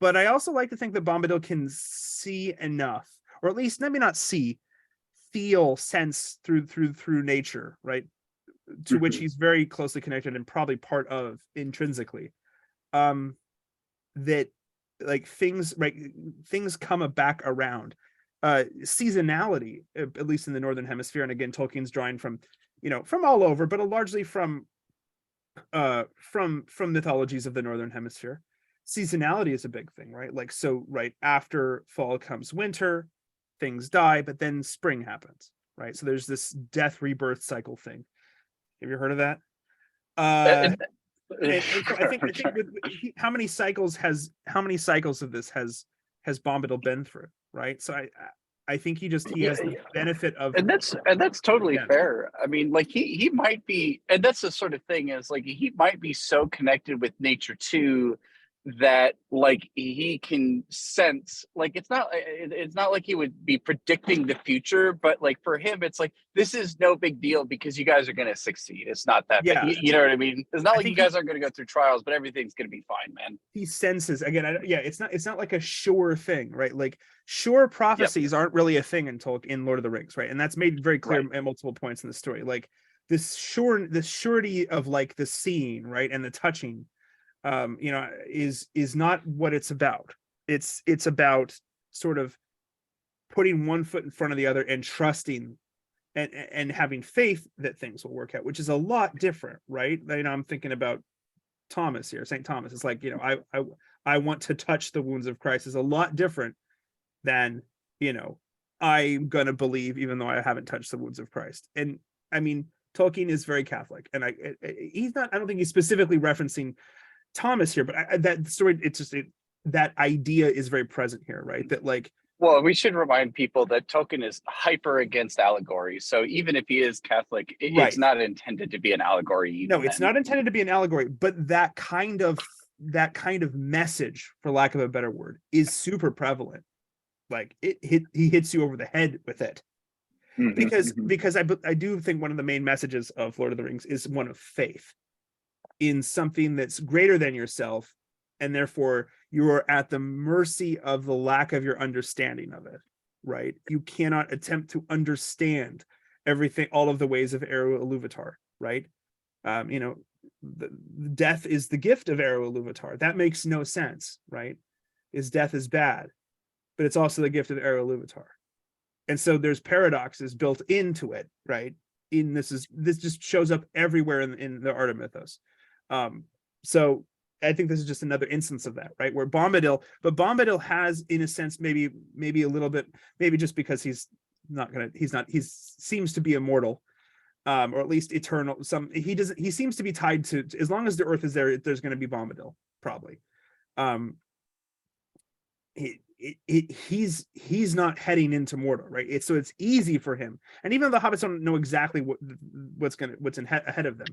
But I also like to think that Bombadil can see enough, or at least maybe not see, feel, sense through nature, right? To which he's very closely connected and probably part of intrinsically. That like things come back around. Seasonality, at least in the Northern Hemisphere, and again, Tolkien's drawing from all over, but largely from mythologies of the Northern Hemisphere. Seasonality is a big thing, right? Like, so right after fall comes winter, things die, but then spring happens, right? So there's this death rebirth cycle thing. Have you heard of that? And so I think how many cycles of this has Bombadil been through, right? So I think he has the benefit of, and that's totally fair. I mean, like he might be, and that's the sort of thing is like he might be so connected with nature too that like he can sense, like it's not like he would be predicting the future, but like for him it's like, this is no big deal because you guys are going to succeed. It's not that big. You know what I mean? It's not like you guys aren't going to go through trials, but everything's going to be fine, man. He senses again. It's not like a sure thing, right? Like sure prophecies aren't really a thing in Lord of the Rings, right? And that's made very clear at multiple points in the story. Like this surety of like the seeing, right, and the touching, is not what it's about. It's about sort of putting one foot in front of the other and trusting and having faith that things will work out, which is a lot different, right? I'm thinking about Thomas here, St. Thomas. It's like, I want to touch the wounds of Christ is a lot different than, I'm gonna believe even though I haven't touched the wounds of Christ. And I mean, Tolkien is very Catholic, and I don't think he's specifically referencing Thomas here, but that story, it's just that idea is very present here, right? That like, well, we should remind people that Tolkien is hyper against allegory. So even if he is Catholic, it's not intended to be an allegory. No, it's not intended to be an allegory, but that kind of message, for lack of a better word, is super prevalent. Like he hits you over the head with it. Because I do think one of the main messages of Lord of the Rings is one of faith in something that's greater than yourself, and therefore you are at the mercy of the lack of your understanding of it, right? You cannot attempt to understand everything, all of the ways of Eru Ilúvatar, right? death is the gift of Eru Ilúvatar. That makes no sense, right? Is death is bad, but it's also the gift of Eru Ilúvatar. And so there's paradoxes built into it, right? This just shows up everywhere in the art of mythos. So I think this is just another instance of that, right? Where Bombadil has, in a sense, maybe a little bit, maybe just because he seems to be immortal, or at least eternal. He seems to be tied to, as long as the earth is there, there's going to be Bombadil, probably. He's not heading into Mordor, right? So it's easy for him. And even though the hobbits don't know exactly what's ahead of them,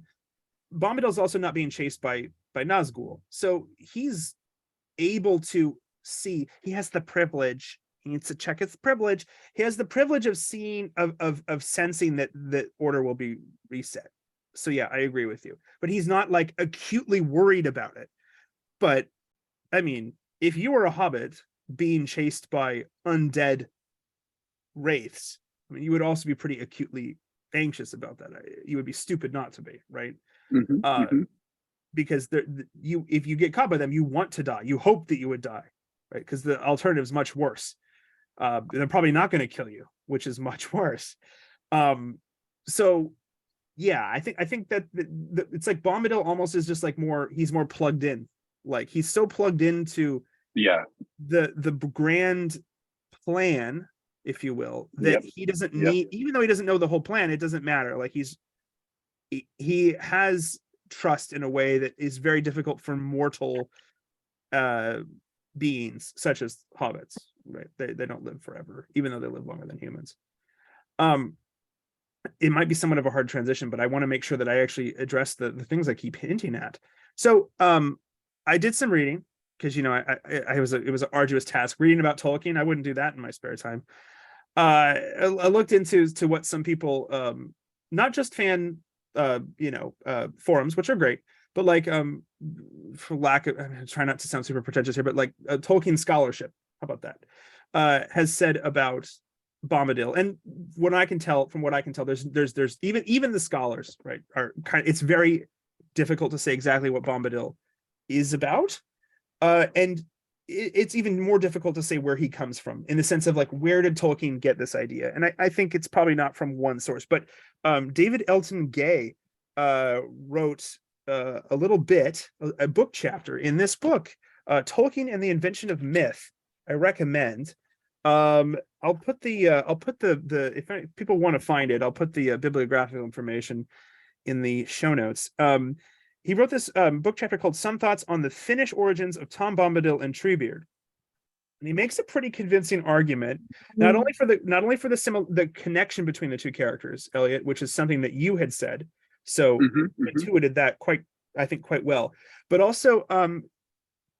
Bombadil's also not being chased by Nazgul, so he's able to see. He has the privilege. He needs to check his privilege. He has the privilege of seeing, of sensing that the order will be reset. So yeah, I agree with you. But he's not like acutely worried about it. But I mean, if you were a hobbit being chased by undead wraiths, I mean, you would also be pretty acutely anxious about that. You would be stupid not to be, right? Because if you get caught by them, you want to die. You hope that you would die, right? Because the alternative is much worse. They're probably not going to kill you, which is much worse. So yeah, I think that it's like Bombadil almost is just like he's more plugged in. Like he's so plugged into the grand plan, if you will, that he doesn't need, even though he doesn't know the whole plan, it doesn't matter. Like he has trust in a way that is very difficult for mortal beings such as hobbits, right? They don't live forever, even though they live longer than humans. It might be somewhat of a hard transition, but I want to make sure that I actually address the things I keep hinting at. So I did some reading, because it was an arduous task reading about Tolkien. I wouldn't do that in my spare time. I looked into what some people, not just fan forums, which are great, but like for lack of, I'm trying not to sound super pretentious here, but like Tolkien scholarship, how about that, has said about Bombadil. And from what I can tell, there's even the scholars, right, are kind of, it's very difficult to say exactly what Bombadil is about, and it's even more difficult to say where he comes from, in the sense of like, where did Tolkien get this idea? And I think it's probably not from one source, but David Elton Gay wrote a little bit, a book chapter in this book, Tolkien and the Invention of Myth. I recommend. I'll put the if people want to find it, I'll put the bibliographical information in the show notes. He wrote this book chapter called Some Thoughts on the Finnish Origins of Tom Bombadil and Treebeard. And he makes a pretty convincing argument, not only for the connection between the two characters, Elliott, which is something that you had said, so intuited that quite well, but also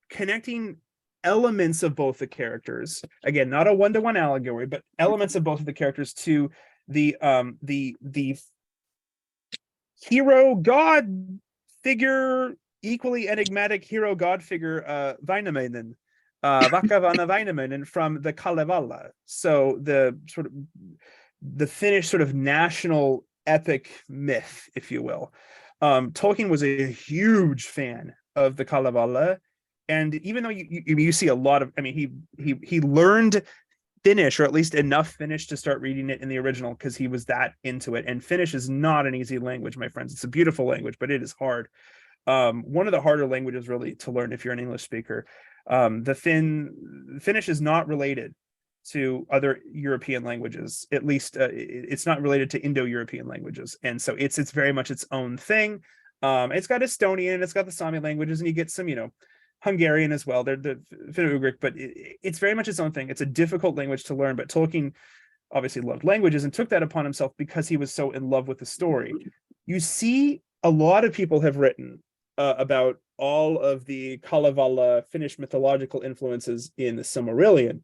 connecting elements of both the characters, again, not a one-to-one allegory, but elements of both of the characters to the hero god figure, equally enigmatic hero god figure, Väinämöinen, Vakavana Väinämöinen from the Kalevala. So the Finnish sort of national epic myth, if you will. Tolkien was a huge fan of the Kalevala, and even though you see a lot of, I mean, he learned Finnish, or at least enough Finnish to start reading it in the original, because he was that into it. And Finnish is not an easy language, my friends. It's a beautiful language, but it is hard. One of the harder languages really to learn if you're an English speaker. Finnish is not related to other European languages. At least it's not related to Indo-European languages, and so it's very much its own thing. It's got Estonian, it's got the Sami languages, and you get some Hungarian as well. They're the Finno-Ugric, but it's very much its own thing. It's a difficult language to learn, but Tolkien obviously loved languages and took that upon himself because he was so in love with the story. You see, a lot of people have written about all of the Kalevala Finnish mythological influences in the Silmarillion,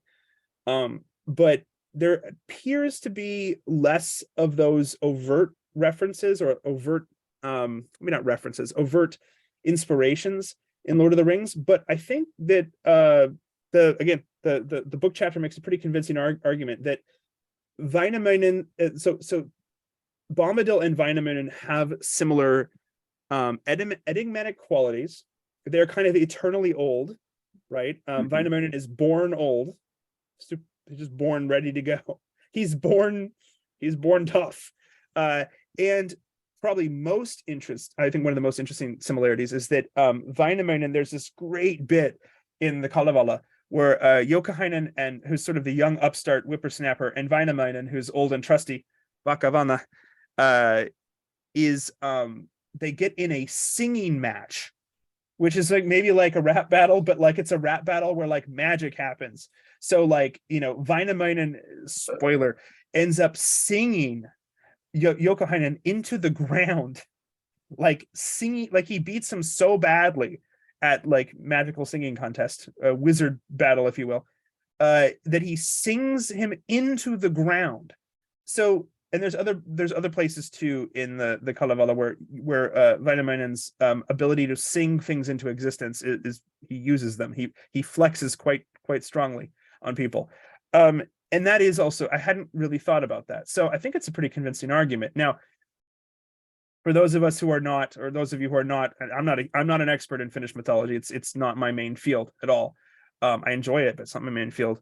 but there appears to be less of those overt references, or overt, not references, overt inspirations in Lord of the Rings. But I think that the book chapter makes a pretty convincing argument that Väinämöinen, so Bombadil and Väinämöinen have similar Enigmatic qualities. They're kind of eternally old, right? Wainamoinen is born old. He's just born ready to go. He's born tough. And probably I think one of the most interesting similarities is that Wainamoinen, there's this great bit in the Kalevala where Youkahainen, and who's sort of the young upstart whippersnapper, and Wainamoinen, who's old and trusty, Vakavana, is they get in a singing match, which is like maybe like a rap battle, but like it's a rap battle where like magic happens. So like, Wainamoinen, spoiler, ends up singing Youkahainen into the ground, like singing, like he beats him so badly at like magical singing contest, wizard battle, if you will, that he sings him into the ground. So, and there's other places too in the Kalevala where Wainamoinen's ability to sing things into existence is he uses them. He flexes quite strongly on people. And that is also, I hadn't really thought about that. So I think it's a pretty convincing argument. Now, for those of us who are not, or those of you who are not, I'm not an expert in Finnish mythology. It's not my main field at all. I enjoy it, but it's not my main field.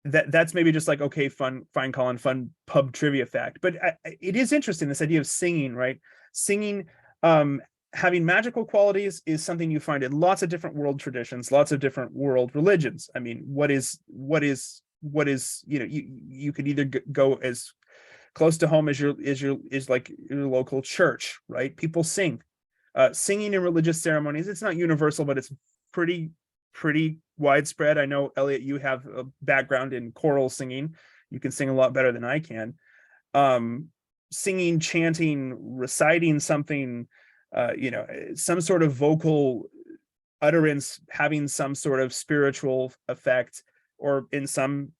That's maybe just like, okay, fine, Colin, fun pub trivia fact. But it is interesting, this idea of singing, right? Singing, having magical qualities is something you find in lots of different world traditions, lots of different world religions. I mean, what is you could either go as close to home as like your local church, right? People sing. Singing in religious ceremonies, it's not universal, but it's pretty widespread. I know, Elliott, you have a background in choral singing. You can sing a lot better than I can. Singing, chanting, reciting something, some sort of vocal utterance having some sort of spiritual effect, or in some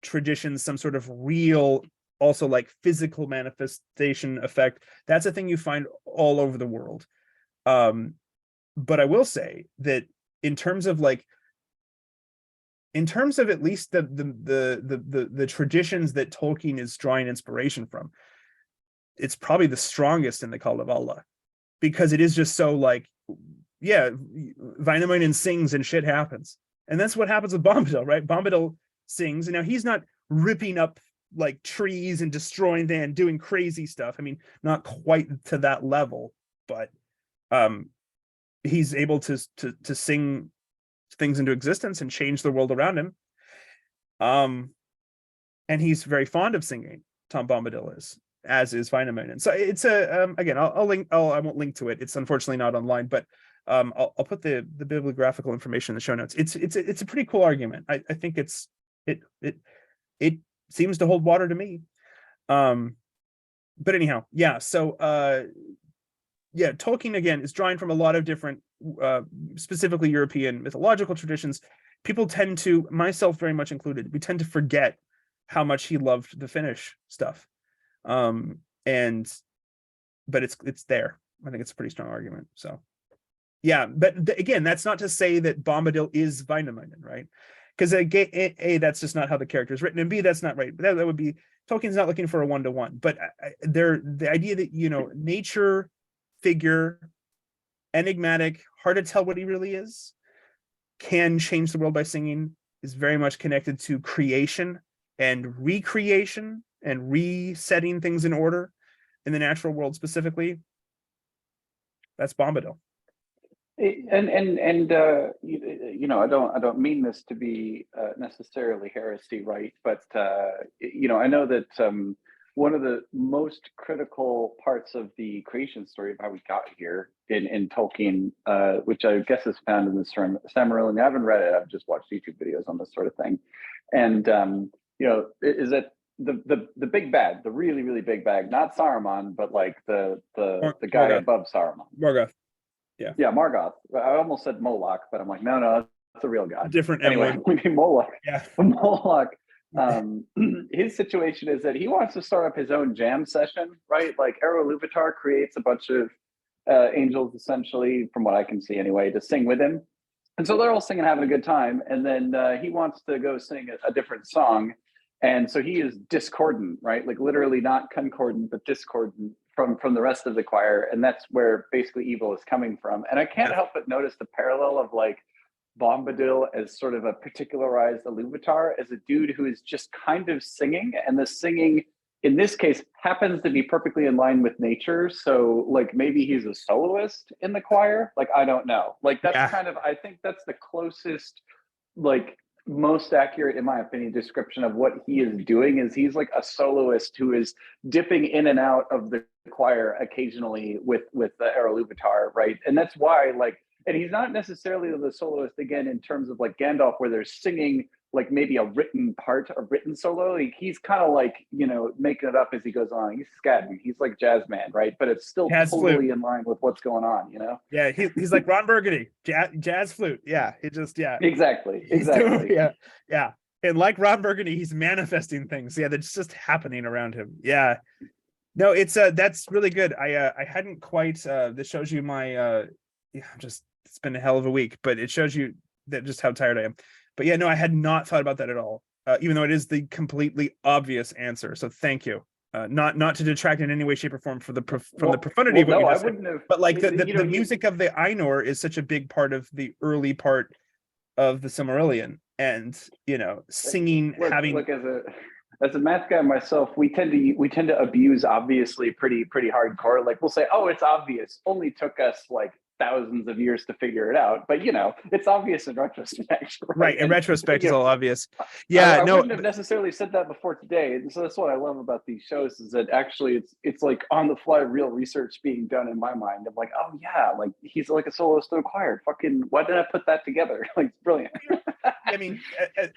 traditions, some sort of real, also like physical manifestation effect. That's a thing you find all over the world. But I will say that in terms of at least the traditions that Tolkien is drawing inspiration from, it's probably the strongest in the Kalevala, because it is just so like, yeah, Wainamoinen sings and shit happens. And that's what happens with Bombadil, right? Bombadil sings, and now he's not ripping up like trees and destroying them and doing crazy stuff. I mean, not quite to that level, but he's able to sing things into existence and change the world around him. And he's very fond of singing. Tom Bombadil is, as is Wainamoinen. So it's a again, I'll link. I won't link to it. It's unfortunately not online, but I'll put the bibliographical information in the show notes. It's a pretty cool argument. I think it seems to hold water to me. But anyhow, yeah. So Tolkien again is drawing from a lot of different, specifically European mythological traditions. People tend to, myself very much included, we tend to forget how much he loved the Finnish stuff. But it's there. I think it's a pretty strong argument. So yeah, but again, that's not to say that Bombadil is Wainamoinen, right? Because A, that's just not how the character is written, and B, that's not right. But that would be, Tolkien's not looking for a one-to-one. But the idea that, nature figure, enigmatic, hard to tell what he really is, can change the world by singing, is very much connected to creation and recreation and resetting things in order in the natural world specifically. That's Bombadil. And I don't mean this to be necessarily heresy, right? But I know that one of the most critical parts of the creation story of how we got here in Tolkien, which I guess is found in the Silmarillion. I haven't read it. I've just watched YouTube videos on this sort of thing, and is that the big bad, the really really big bad, not Saruman, but like the guy above Saruman, Morgoth. Yeah, Morgoth. I almost said Moloch, but I'm like, no, that's a real god. Different. Anyway, Moloch. Yeah. Moloch. His situation is that he wants to start up his own jam session, right? Like Ero Luvatar creates a bunch of angels, essentially, from what I can see anyway, to sing with him. And so they're all singing, having a good time. And then he wants to go sing a different song. And so he is discordant, right? Like literally not concordant, but discordant from the rest of the choir, and that's where basically evil is coming from. And I can't help but notice the parallel of like Bombadil as sort of a particularized Iluvatar, as a dude who is just kind of singing, and the singing in this case happens to be perfectly in line with nature. So like maybe he's a soloist in the choir. Like I don't know. Like that's kind of, I think that's the closest, like most accurate in my opinion description of what he is doing, is he's like a soloist who is dipping in and out of the choir occasionally with the Iluvatar, right? And that's why like, and he's not necessarily the soloist again in terms of like Gandalf where they're singing like maybe a written part, a written solo. Like, he's kind of like, you know, making it up as he goes on. He's scatting, he's like jazz man, right? But it's still totally in line with what's going on, you know? Yeah, he's like Ron Burgundy, jazz flute. Yeah, it just exactly. Yeah. And like Ron Burgundy, he's manifesting things. Yeah, that's just happening around him. Yeah. No, it's that's really good. I hadn't quite this shows you my it's been a hell of a week, but it shows you that just how tired I am. But yeah, no, I had not thought about that at all. Even though it is the completely obvious answer. So thank you. Not to detract in any way, shape, or form from the profundity of what you just said, but like the music of the Ainur is such a big part of the early part of the Silmarillion, and you know, singing, look as a math guy myself, we tend to abuse obviously pretty hardcore. Like we'll say, oh, it's obvious. Only took us like thousands of years to figure it out, but you know, it's obvious in retrospect. Right, in retrospect, it's all obvious. Yeah, I wouldn't have necessarily said that before today, and so that's what I love about these shows, is that actually it's like on the fly real research being done in my mind. I'm like, oh yeah, like he's like a soloist in a choir. Fucking, why did I put that together? Like, it's brilliant. I mean,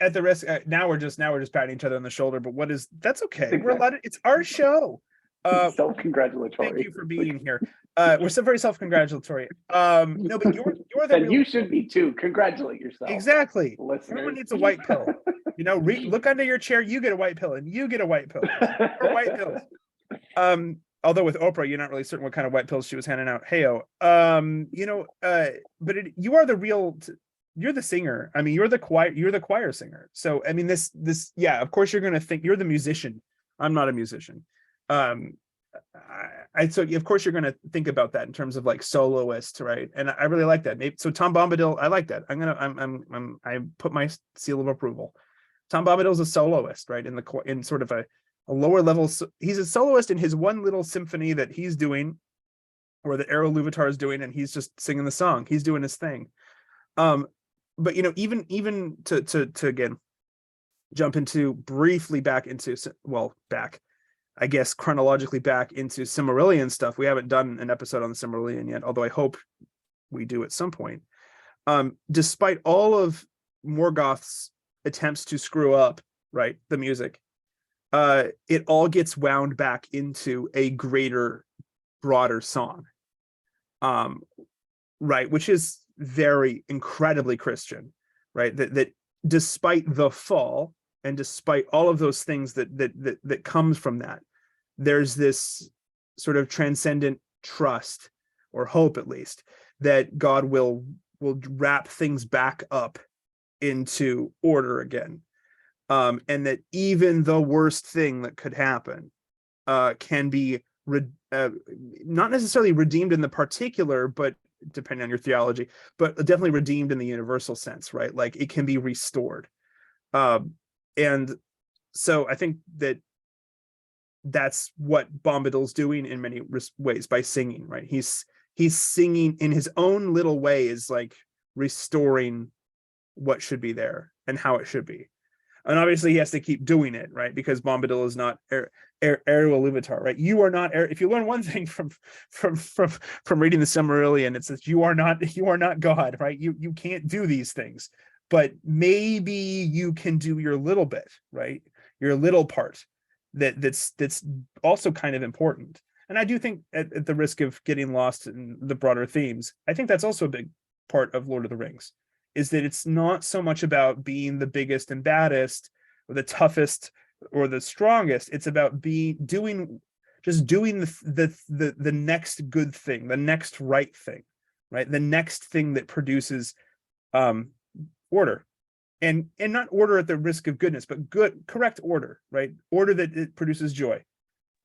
at the risk, now we're just patting each other on the sholders, but that's okay. Exactly. We're allowed. It's our show. Self-congratulatory. Thank you for being here. We're so very self-congratulatory. No, but you're the. And you should be too. Congratulate yourself. Exactly. Listeners. Everyone needs a white pill. You know, look under your chair. You get a white pill, and you get a white pill. Or white pills. Although with Oprah, you're not really certain what kind of white pills she was handing out. Heyo. You know, but you are the real. You're the singer. I mean, you're the choir singer. So I mean, this yeah. Of course, you're going to think you're the musician. I'm not a musician. So of course you're going to think about that in terms of like soloist, right? And I really like that. Maybe so. Tom Bombadil, I like that. I put my seal of approval. Tom Bombadil is a soloist, right? In sort of a lower level. He's a soloist in his one little symphony that he's doing, or the Iluvatar is doing, and he's just singing the song. He's doing his thing. But you know, even to again jump into briefly back into I guess chronologically back into Silmarillion stuff. We haven't done an episode on the Silmarillion yet, although I hope we do at some point. Despite all of Morgoth's attempts to screw up, right, the music, it all gets wound back into a greater, broader song, right, which is very incredibly Christian, right? That despite the fall, and despite all of those things that comes from that, there's this sort of transcendent trust, or hope at least, that God will wrap things back up into order again, and that even the worst thing that could happen can be not necessarily redeemed in the particular, but depending on your theology, but definitely redeemed in the universal sense, right? Like it can be restored. And so I think that's what Bombadil's doing in many ways by singing, right? He's singing in his own little way, is like restoring what should be there and how it should be. And obviously he has to keep doing it, right? Because Bombadil is not Iluvatar, right? You are not. If you learn one thing from reading the Silmarillion, it's that you are not God, right? You can't do these things. But maybe you can do your little bit, right? Your little part that's also kind of important. And I do think, at the risk of getting lost in the broader themes, I think that's also a big part of Lord of the Rings, is that it's not so much about being the biggest and baddest or the toughest or the strongest. It's about doing the next good thing, the next right thing, right? The next thing that produces order, and not order at the risk of goodness, but correct order, right? Order that it produces joy.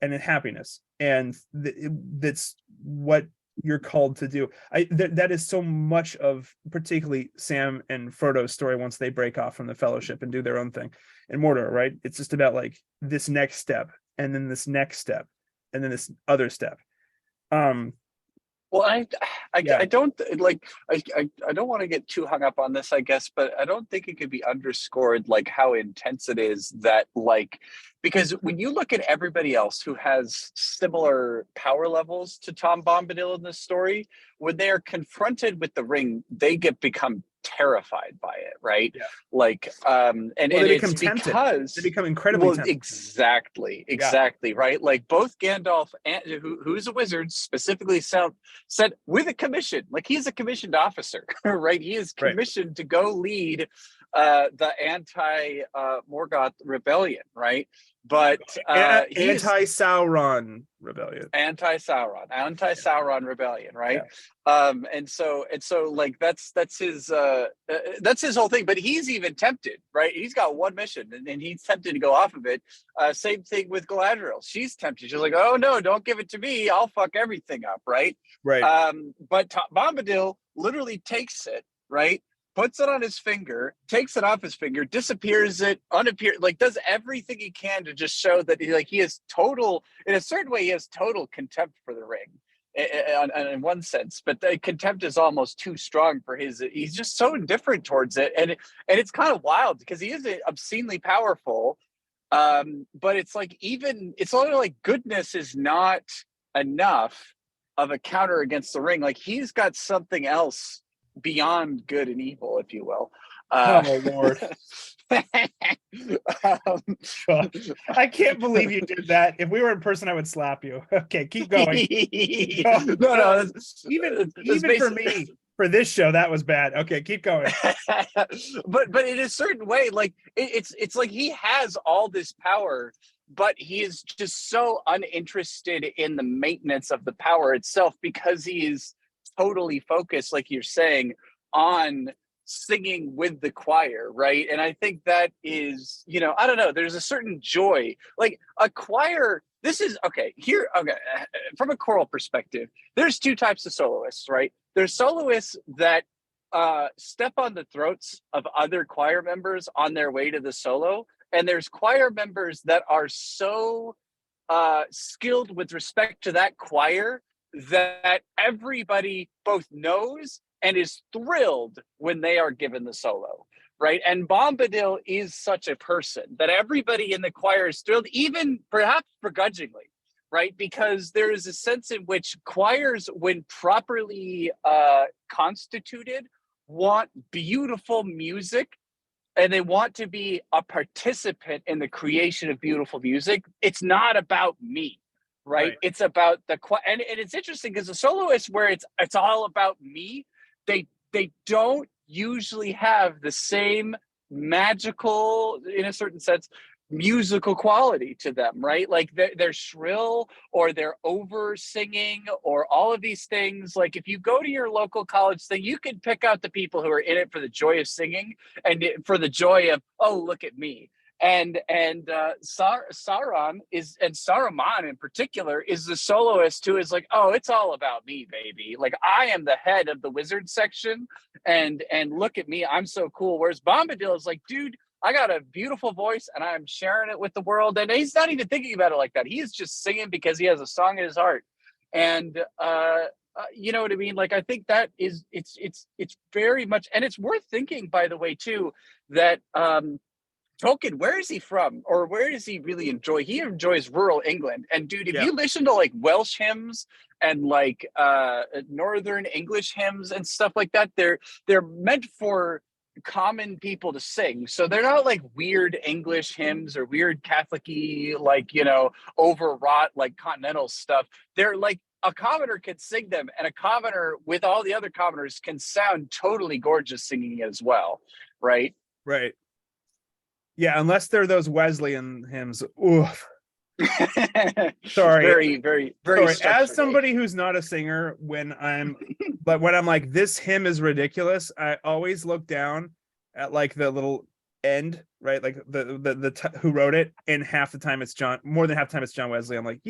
and in happiness, and that's what you're called to do. That is so much of particularly Sam and Frodo's story once they break off from the Fellowship and do their own thing in Mordor, right? It's just about like this next step, and then this next step, and then this other step. Well, I Yeah. don't like I don't want to get too hung up on this, I guess, but I don't think it could be underscored like how intense it is that like, because when you look at everybody else who has similar power levels to Tom Bombadil in this story, when they are confronted with the ring, they become terrified by it, right? Yeah. Like and Well, they it's become tempted. because They become incredibly tempted. exactly, right? Like both Gandalf and who's a wizard specifically said with a commission, like he's a commissioned officer, right? He is Right. commissioned to go lead the anti Morgoth rebellion, right? But Anti-Sauron rebellion. Anti-Sauron rebellion, right? Yeah. And so like that's his whole thing. But he's even tempted, right? He's got one mission, and he's tempted to go off of it. Same thing with Galadriel. She's tempted. She's like, oh no, don't give it to me. I'll fuck everything up, right? Right. But Bombadil literally takes it, right? Puts it on his finger, takes it off his finger, disappears it, like does everything he can to just show that he has total, in a certain way, he has total contempt for the ring, in one sense. But the contempt is almost too strong for he's just so indifferent towards it, and it's kind of wild because he is obscenely powerful. But it's like it's only like goodness is not enough of a counter against the ring. Like he's got something else beyond good and evil, if you will. Oh Lord. I can't believe you did that. If we were in person, I would slap you. Okay, keep going. No, even for me, for this show, that was bad. Okay, keep going. but in a certain way, like it's like he has all this power, but he is just so uninterested in the maintenance of the power itself because he is totally focused, like you're saying, on singing with the choir, right? And I think that is, I don't know, there's a certain joy. Like a choir, this is, okay, from a choral perspective, there's two types of soloists, right? There's soloists that step on the throats of other choir members on their way to the solo, and there's choir members that are so skilled with respect to that choir that everybody both knows and is thrilled when they are given the solo, right? And Bombadil is such a person that everybody in the choir is thrilled, even perhaps begrudgingly, right? Because there is a sense in which choirs, when properly constituted, want beautiful music, and they want to be a participant in the creation of beautiful music. It's not about me. Right? It's about the and it's interesting because the soloists where it's all about me, they don't usually have the same magical, in a certain sense, musical quality to them, right? Like they're shrill or they're over singing or all of these things. Like if you go to your local college thing, you can pick out the people who are in it for the joy of singing and for the joy of, oh, look at me. And Sauron is, and Saruman in particular, is the soloist who is like, oh, it's all about me, baby. Like I am the head of the wizard section, and look at me, I'm so cool. Whereas Bombadil is like, dude, I got a beautiful voice and I'm sharing it with the world. And he's not even thinking about it like that. He is just singing because he has a song in his heart. And you know what I mean? Like I think that is it's very much, and it's worth thinking, by the way, too, that Tolkien, where is he from? Or where does he really enjoy? He enjoys rural England. And dude, if you listen to like Welsh hymns and like Northern English hymns and stuff like that, they're meant for common people to sing. So they're not like weird English hymns or weird Catholic-y, like, overwrought like continental stuff. They're like, a commoner can sing them, and a commoner with all the other commoners can sound totally gorgeous singing as well. Right? Right. Yeah, unless they're those Wesleyan hymns. Oof. Sorry. Very, very, very. Sorry. As somebody who's not a singer, when I'm like, this hymn is ridiculous, I always look down at like the little end, right? Like who wrote it, and more than half the time it's John Wesley. I'm like,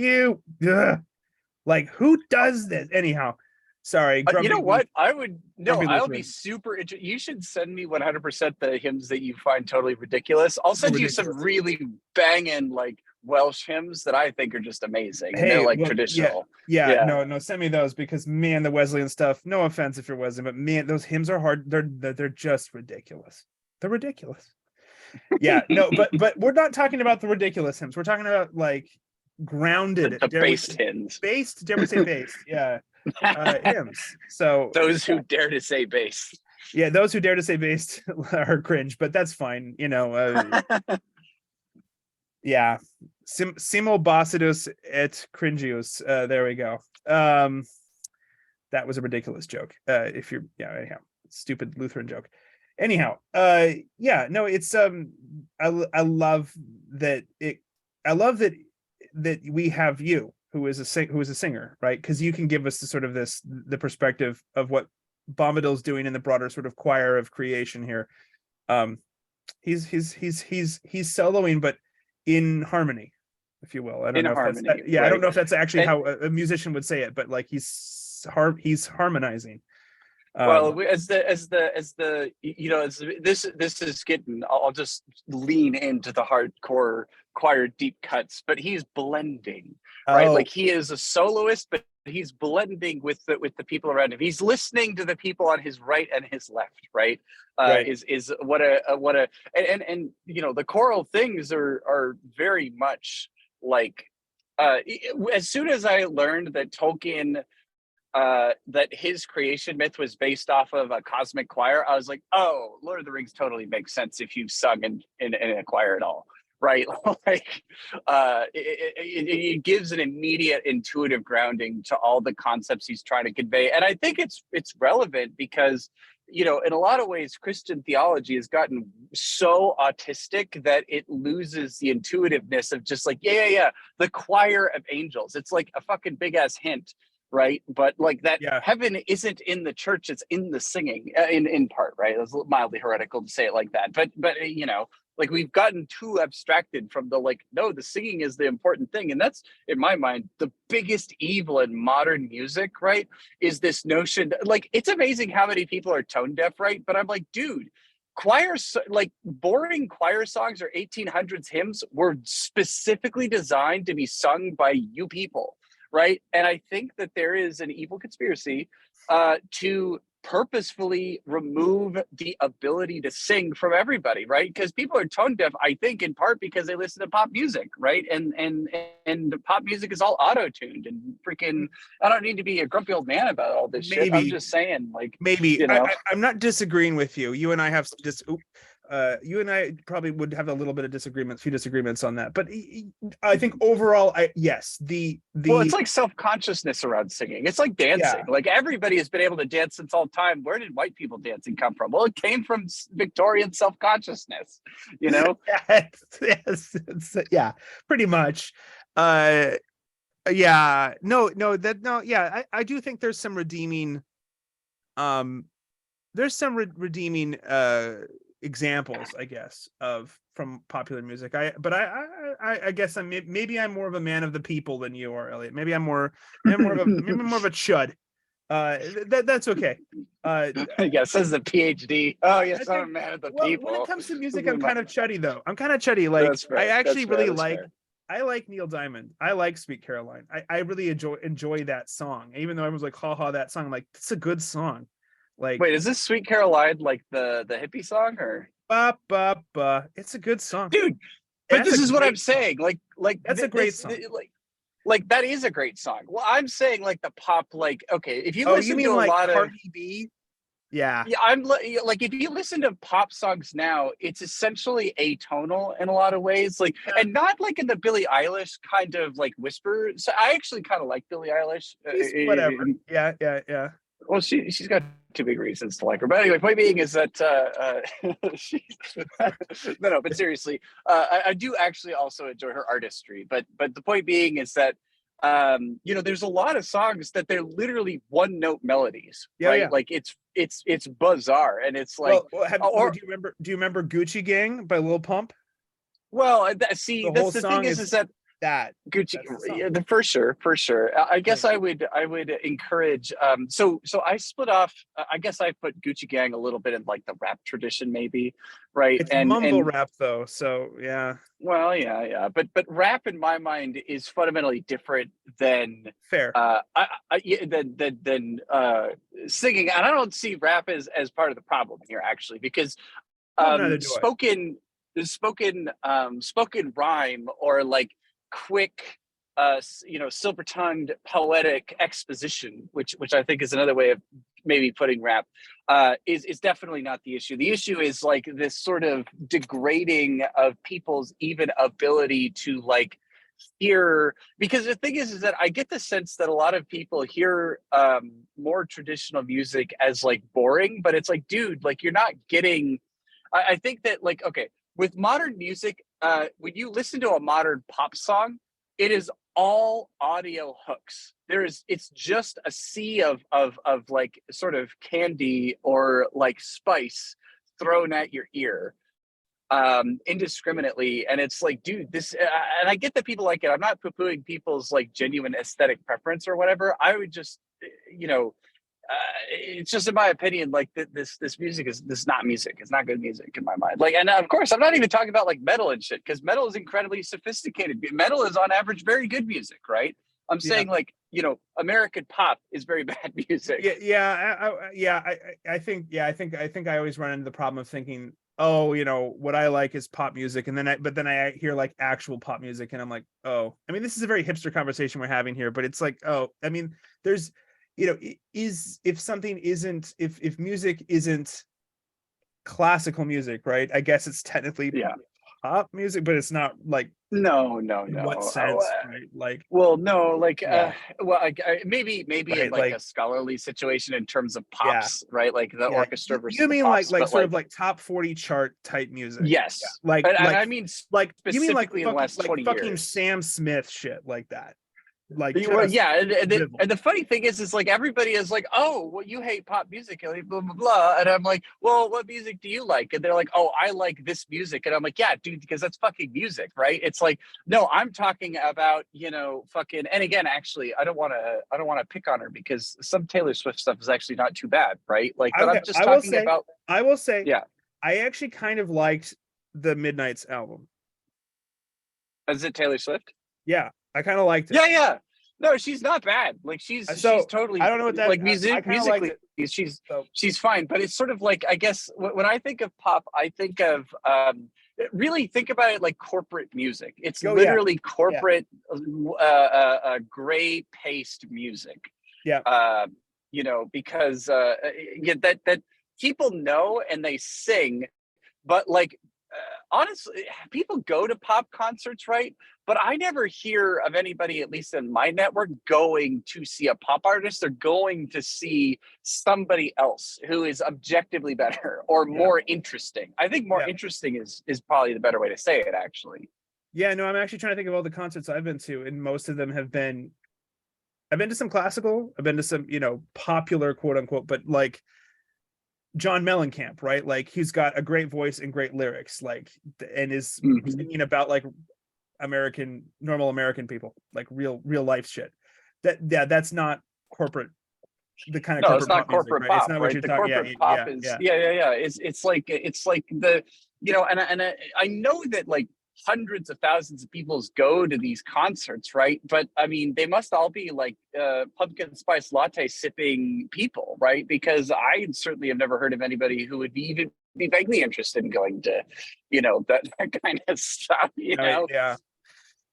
like, who does this anyhow? Sorry, You know what? grumpy I'll be Lutheran. super interested. You should send me 100% the hymns that you find totally ridiculous. I'll So send you some ridiculous. really banging like Welsh hymns that I think are just amazing, and they're Hey, like well, traditional. yeah, Yeah. no, send me those, because man, the Wesleyan stuff. No offense if you're Wesleyan, but man, those hymns are hard. They're just ridiculous. They're ridiculous. Yeah, no, but we're not talking about the ridiculous hymns. We're talking about like grounded, The based hymns. based, dare we say based, yeah, hymns. So Those who dare to say base. yeah, those who dare to say based are cringe, but that's fine. Yeah, Simo Bacidus et cringius. There we go. That was a ridiculous joke. If you're, yeah, anyhow, stupid Lutheran joke. Anyhow, yeah, no, it's I love that that we have you who is a singer, right? Because you can give us the perspective of what Bombadil's doing in the broader sort of choir of creation here. He's soloing, but in harmony, if you will. I don't In know harmony, if that's, yeah, I don't right? know if that's actually And how a musician would say it, but like he's harmonizing. well, as the this is getting. I'll just lean into the hardcore choir deep cuts, but he's blending, right? Oh, Like he is a soloist, but he's blending with the people around him. He's listening to the people on his right and his left, right? right. Is what a and the choral things are very much like as soon as I learned that Tolkien that his creation myth was based off of a cosmic choir, I was like, oh, Lord of the Rings totally makes sense if you've sung in a choir at all, right? Like it gives an immediate intuitive grounding to all the concepts he's trying to convey. And I think it's relevant because in a lot of ways Christian theology has gotten so autistic that it loses the intuitiveness of just like yeah, the choir of angels. It's like a fucking big ass hint, right? But like that Yeah, heaven isn't in the church, it's in the singing, in part, right? It was mildly heretical to say it like that, but like we've gotten too abstracted from the like, no, the singing is the important thing. And that's, in my mind, the biggest evil in modern music, right? Is this notion that, like, it's amazing how many people are tone deaf, right? But I'm like, dude, choirs, like boring choir songs or 1800s hymns were specifically designed to be sung by you people, right? And I think that there is an evil conspiracy to purposefully remove the ability to sing from everybody, right? Because people are tone deaf, I think, in part because they listen to pop music, right? And pop music is all auto-tuned and freaking. I don't need to be a grumpy old man about all this shit. I'm maybe. just saying, like, Maybe I'm not disagreeing with you. You and I have you and I probably would have a little bit of few disagreements on that. But I think overall, yes, well, it's like self-consciousness around singing. It's like dancing. yeah. Like everybody has been able to dance since all time. Where did white people dancing come from? Well, it came from Victorian self-consciousness, Yes, yeah, pretty much. Yeah, yeah, I do think there's some redeeming redeeming examples, I guess, from popular music. I guess maybe I'm more of a man of the people than you are, Elliot. Maybe I'm more of a chud. That's okay. Yeah, says the PhD. Oh yes, I'm a man of the people. When it comes to music, I'm kind of chuddy though. I'm kind of chuddy. Like that's fair. I actually that's fair. really that's like. Fair. I like Neil Diamond. I like Sweet Caroline. I really enjoy that song. Even though I was like, haha, that song. I'm like, it's a good song. Like, wait, is this Sweet Caroline like the hippie song or? Ba, ba, ba. It's a good song, dude. But this is what I'm saying. Like that's a great song. Like that is a great song. Well, I'm saying like the pop, like, okay, if you listen to a like lot Cardi of B? Yeah. Yeah, I'm like, if you listen to pop songs now, it's essentially atonal in a lot of ways, like, and not like in the Billie Eilish kind of like whisper. So I actually kind of like Billie Eilish. Whatever. Yeah. Well, she's got two big reasons to like her. But anyway, point being is that she's no, but seriously, I do actually also enjoy her artistry. But the point being is that there's a lot of songs that they're literally one note melodies, right? Yeah. Like it's it's bizarre, and it's like, or do you remember Gucci Gang by Lil Pump? well, see, The whole that's the song thing is that that Gucci, that's the song. yeah, for sure. I guess I would encourage. So I split off. I guess I put Gucci Gang a little bit in like the rap tradition, maybe, right? It's mumble rap though, so yeah. Well, yeah, but rap in my mind is fundamentally different than Fair. than singing, and I don't see rap as part of the problem here actually, because Neither do I. spoken rhyme, or like quick silver tongued poetic exposition, which I think is another way of maybe putting rap, is definitely not the issue. The issue is like this sort of degrading of people's even ability to like hear, because the thing is that I get the sense that a lot of people hear more traditional music as like boring, but it's like, dude, like you're not getting. I think that, like, okay, with modern music, when you listen to a modern pop song, it is all audio hooks. It's just a sea of like sort of candy or like spice thrown at your ear indiscriminately, and it's like, dude, this and I get that people like it. I'm not poo-pooing people's like genuine aesthetic preference or whatever. I would just, it's just in my opinion, like this music is not music. It's not good music in my mind. Like, and of course, I'm not even talking about like metal and shit, because metal is incredibly sophisticated. Metal is on average very good music, right? I'm saying like, American pop is very bad music. I think I always run into the problem of thinking, oh, what I like is pop music, and then I hear like actual pop music, and I'm like, oh, I mean, this is a very hipster conversation we're having here, but it's like, oh, I mean, there's, if music isn't classical music, right? I guess it's technically pop music, but it's not like, no. in what sense, right? Like, well, no, like, yeah. maybe Right, in like a scholarly situation in terms of pops, right? Like the yeah. orchestra versus You the mean pops, like but sort of like top 40 chart type music? yes, Like, and I mean like you mean like specifically in the last 20 fucking years. Sam Smith shit like that? Like, Well, yeah, and the funny thing is like everybody is like, oh, well, you hate pop music, and blah blah blah, and I'm like, well, what music do you like? And they're like, oh, I like this music, and I'm like, yeah, dude, because that's fucking music, right? It's like, no, I'm talking about, fucking. And again, actually, I don't want to pick on her, because some Taylor Swift stuff is actually not too bad, right? Like, but I'm just talking about. I will say, yeah, I actually kind of liked the Midnight's album. Is it Taylor Swift? Yeah, I kind of liked it. Yeah. No, she's not bad. Like she's totally. I don't know what that like musically. She's fine, but it's sort of like, I guess when I think of pop, I think of really think about it like corporate music. It's literally corporate, gray paste music. Yeah. Because that people know and they sing, but like. Honestly, people go to pop concerts, right? But I never hear of anybody, at least in my network, going to see a pop artist. They're going to see somebody else who is objectively better or more interesting. I think more interesting is probably the better way to say it, actually. Yeah, no, I'm actually trying to think of all the concerts I've been to, and most of them have been. I've been to some classical. I've been to some, popular, quote unquote, but like John Mellencamp, right? Like he's got a great voice and great lyrics, like, and is singing about like normal American people, like real life shit. That's not corporate. The kind of corporate, it's not pop corporate music, pop, right? It's not what you're talking. Corporate pop is It's like the and I know that like hundreds of thousands of people go to these concerts, right? But I mean, they must all be like pumpkin spice latte sipping people, right? Because I certainly have never heard of anybody who would even be vaguely interested in going to, that kind of stuff, Yeah.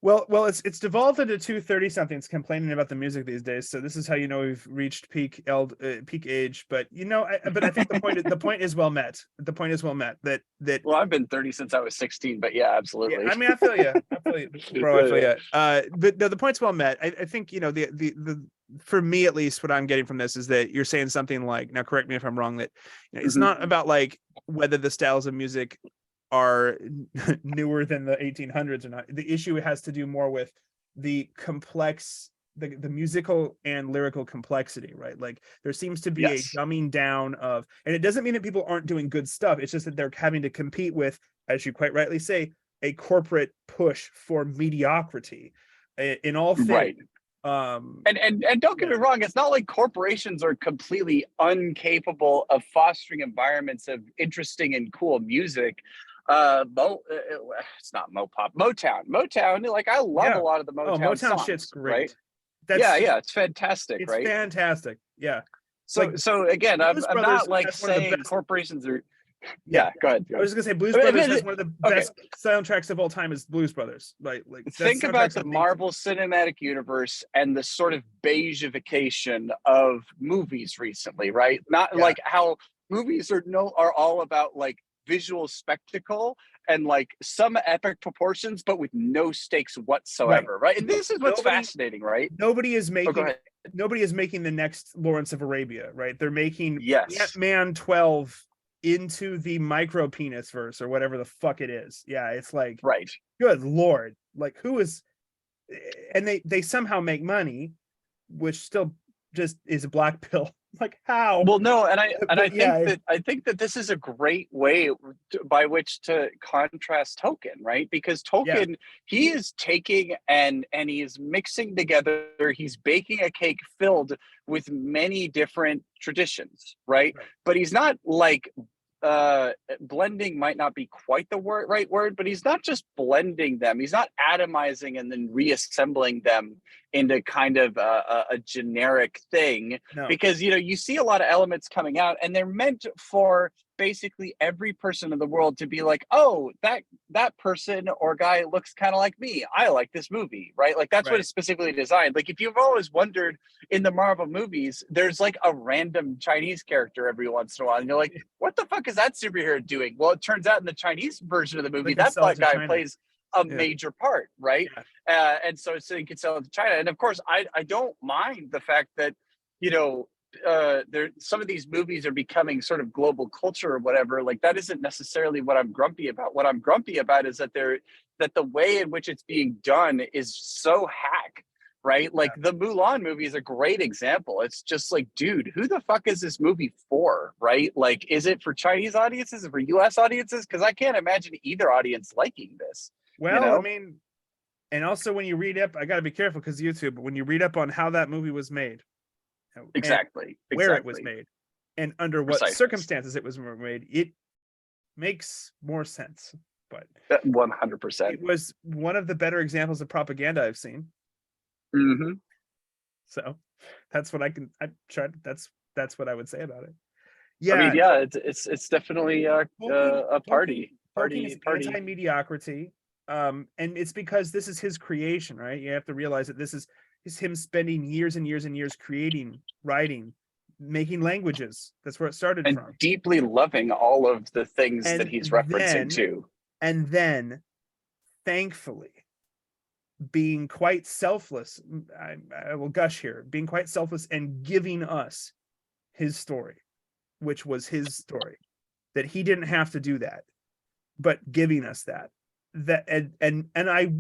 Well, it's devolved into two 30-somethings complaining about the music these days. So this is how we've reached peak age. But I think the point is well met. The point is well met. That well, I've been 30 since I was 16, but yeah, absolutely. Yeah, I mean, I feel you, bro. I feel you. But no, the point's well met. I think the for me at least, what I'm getting from this is that you're saying something like, now correct me if I'm wrong, that it's not about like whether the styles of music are newer than the 1800s or not. The issue has to do more with the complex the musical and lyrical complexity, right? Like there seems to be a Yes. dumbing down of, and it doesn't mean that people aren't doing good stuff. It's just that they're having to compete with, as you quite rightly say, a corporate push for mediocrity in all things. Right. And don't get me wrong, it's not like corporations are completely incapable of fostering environments of interesting and cool music. It's not Mopop, Motown. Like I love Yeah. a lot of the Oh, Motown Motown shit's songs, right? great. That's It's fantastic, it's right? fantastic. Yeah. So Like so again, Blues I'm Brothers not like has one of the saying best. corporations are. Yeah. Yeah, go ahead. I was just gonna say Blues I Brothers mean, has one of the okay, best soundtracks of all time is Blues Brothers. Like that's think about soundtrack's the amazing. Marvel Cinematic Universe and the sort of beigeification of movies recently, right? Not Yeah. like how movies are all about like visual spectacle and like some epic proportions, but with no stakes Right. whatsoever, right? And this is what's Nobody fascinating, right? nobody is Oh, go making ahead. nobody is making the next Lawrence of Arabia, right? They're making Yes, Ant-Man 12 into the micro penis verse or whatever the fuck it is. Yeah, it's like, right. good lord. Like who is, and they somehow make money, which still just is a black pill. Like how? Well, no, and I But yeah, think that this is a great way by which to contrast Tolkien, right? Because yeah, Tolkien, he is taking and he is mixing together, he's baking a cake filled with many different traditions, right? right, But he's not like blending might not be quite the right word, but he's not just blending them. He's not atomizing and then reassembling them into kind of a generic thing, no, because you see a lot of elements coming out and they're meant for basically every person in the world to be like, oh, that person or guy looks kind of like me, I like this movie, right? Like that's what right. it's specifically designed. Like if you've always wondered, in the Marvel movies there's like a random Chinese character every once in a while and you're like, what the fuck is that superhero doing? Well, it turns out in the Chinese version of the They movie can that sell it black to guy China. plays a Yeah, major part, right? yeah, And so you can sell it to China. And of course, I don't mind the fact that you know there some of these movies are becoming sort of global culture or whatever. Like that isn't necessarily what I'm grumpy about. What I'm grumpy about is that the way in which it's being done is so hack, right? Like yeah. the Mulan movie is a great example. It's just like, dude, who the fuck is this movie for, right? Like, is it for Chinese audiences, or for US audiences? Because I can't imagine either audience liking this, you Well, I know? mean, and also when you read up, I got to be careful because YouTube. But when you read up on how that movie was made, and Exactly, where it was exactly, made, and under what precisely. circumstances it was made, it makes more sense. But 100%. it was one of the better examples of propaganda I've seen. Hmm. So that's what I tried. That's what I would say about it. I mean, Yeah, yeah, it's definitely Tolkien, a Tolkien, Tolkien is party. anti-mediocrity. And it's because this is his creation, right? You have to realize that this is him spending years and years and years creating, writing, making languages. That's where it started And from. deeply loving all of the things that And he's referencing then, to. and then, thankfully, being quite selfless, I will gush here, being quite selfless and giving us his story, which was his story, that he didn't have to do that, but giving us that and I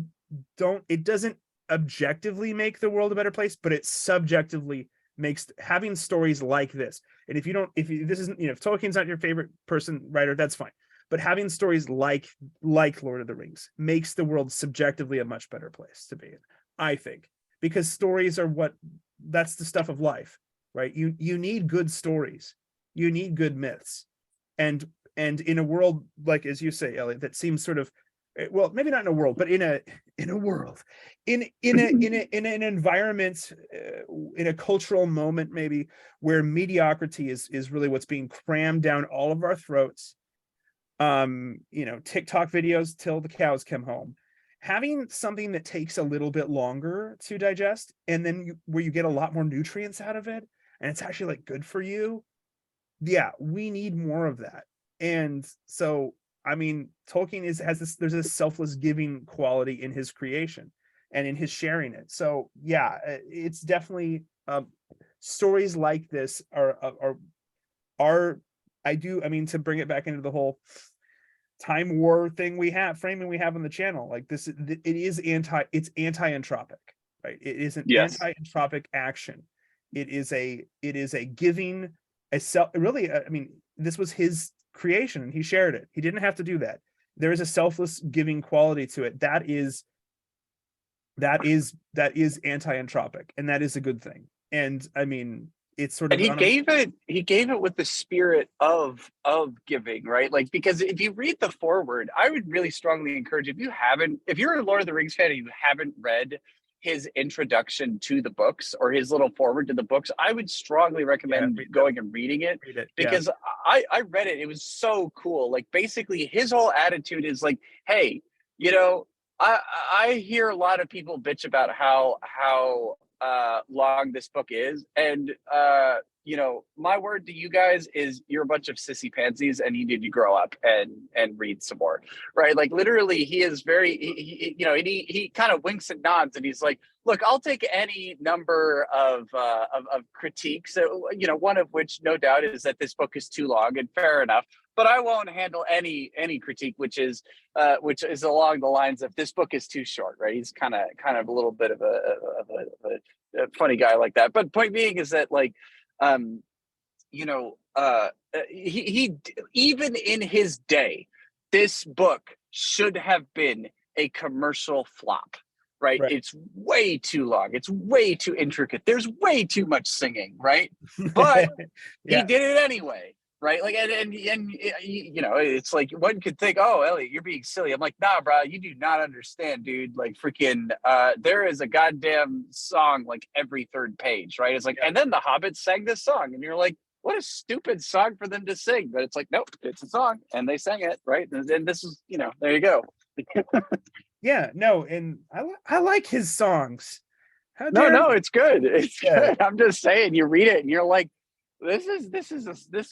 don't, it doesn't objectively make the world a better place, but it subjectively makes having stories like this. And if you don't, if you, this isn't, if Tolkien's not your favorite writer, that's fine. But having stories like Lord of the Rings makes the world subjectively a much better place to be in, I think, because stories are that's the stuff of life, right? You need good stories, you need good myths, and in a world like, as you say, Elliot, that seems sort of, well, maybe not in a world, but in a world, in an environment, in a cultural moment, maybe, where mediocrity is really what's being crammed down all of our throats. TikTok videos till the cows come home. Having something that takes a little bit longer to digest, and then where you get a lot more nutrients out of it, and it's actually like good for you. Yeah, we need more of that. And so, I mean, Tolkien has this, there's this selfless giving quality in his creation and in his sharing it. So yeah, it's definitely, stories like this are I mean, to bring it back into the whole time war thing framing we have on the channel, like this, it's anti-entropic. right? It is an Yes. anti-entropic action. It is a giving a self, really, I mean, this was his creation and he shared it. He didn't have to do that. There is a selfless giving quality to it. That is anti-entropic, and that is a good thing. And I mean, it's sort And of he gave it with the spirit of giving, right? Like, because if you read the foreword, I would really strongly encourage, if you're a Lord of the Rings fan and you haven't read his introduction to the books or his little foreword to the books, I would strongly recommend going and reading it. read it. Because I read it. It was so cool. Like, basically his whole attitude is like, hey, you know, I hear a lot of people bitch about how long this book is, and you know, my word to you guys is you're a bunch of sissy pansies and you need to grow up and read some more, right? Like, literally, he is very you know, and he kind of winks and nods and he's like, look, I'll take any number of critiques, you know, one of which no doubt is that this book is too long, and fair enough, but I won't handle any critique which is along the lines of this book is too short, right? He's kind of a little bit of a funny guy like that. But point being is that, like, you know, he even in his day, this book should have been a commercial flop, right? It's way too long. It's way too intricate. There's way too much singing, right? But he did it anyway. Right, like, and you know, it's like one could think, oh, Elliot, you're being silly. I'm like, nah, bro, you do not understand, dude. Like, freaking, there is a goddamn song like every third page, right? It's like, and then the Hobbits sang this song, and you're like, what a stupid song for them to sing. But it's like, nope, it's a song, and they sang it, right? And this is, you know, there you go. Yeah, no, and I like his songs. No, it's good. It's good. I'm just saying, you read it and you're like, this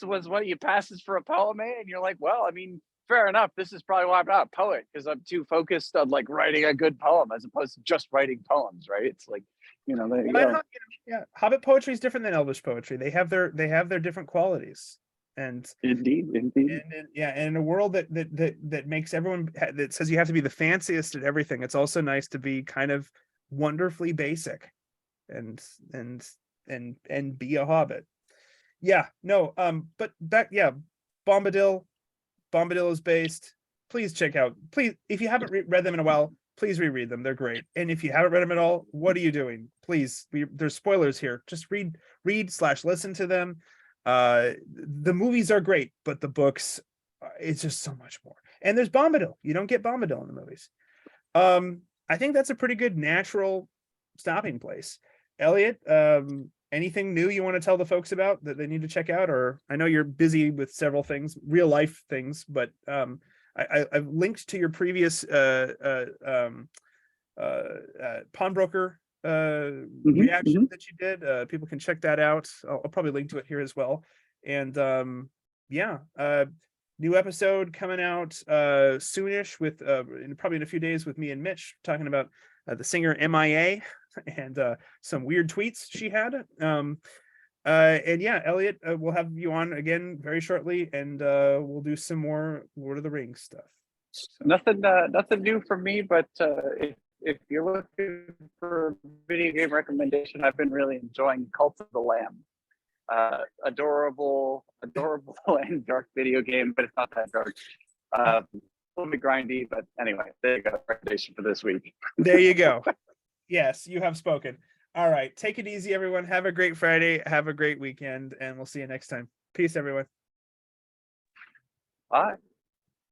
was what you passes for a poem, eh? And you're like, well, I mean, fair enough. This is probably why I'm not a poet, because I'm too focused on like writing a good poem as opposed to just writing poems, right? It's like, you know, there you go. Yeah, Hobbit poetry is different than Elvish poetry. They have their different qualities, and indeed. And in a world that makes everyone, that says you have to be the fanciest at everything, it's also nice to be kind of wonderfully basic, and be a hobbit. Yeah, no, but back, Bombadil is based. Please check out, if you haven't read them in a while, please reread them. They're great. And if you haven't read them at all, what are you doing? Please, there's spoilers here. Just read/listen to them. The movies are great, but the books, it's just so much more. And there's Bombadil. You don't get Bombadil in the movies. I think that's a pretty good natural stopping place. Elliot, anything new you want to tell the folks about that they need to check out? Or I know you're busy with several things, real life things, but I've linked to your previous pawnbroker reaction that you did. People can check that out. I'll probably link to it here as well. And new episode coming out soonish, with probably in a few days, with me and Mitch talking about the singer MIA and some weird tweets she had. And yeah, Elliot, we'll have you on again very shortly, and we'll do some more Lord of the Rings stuff. So. Nothing new from me, but if you're looking for a video game recommendation, I've been really enjoying Cult of the Lamb. Adorable and dark video game, but it's not that dark. A little bit grindy, but anyway, there you go. Recommendation for this week. There you go. Yes, you have spoken. All right, take it easy, everyone. Have a great Friday. Have a great weekend, and we'll see you next time. Peace, everyone. Bye.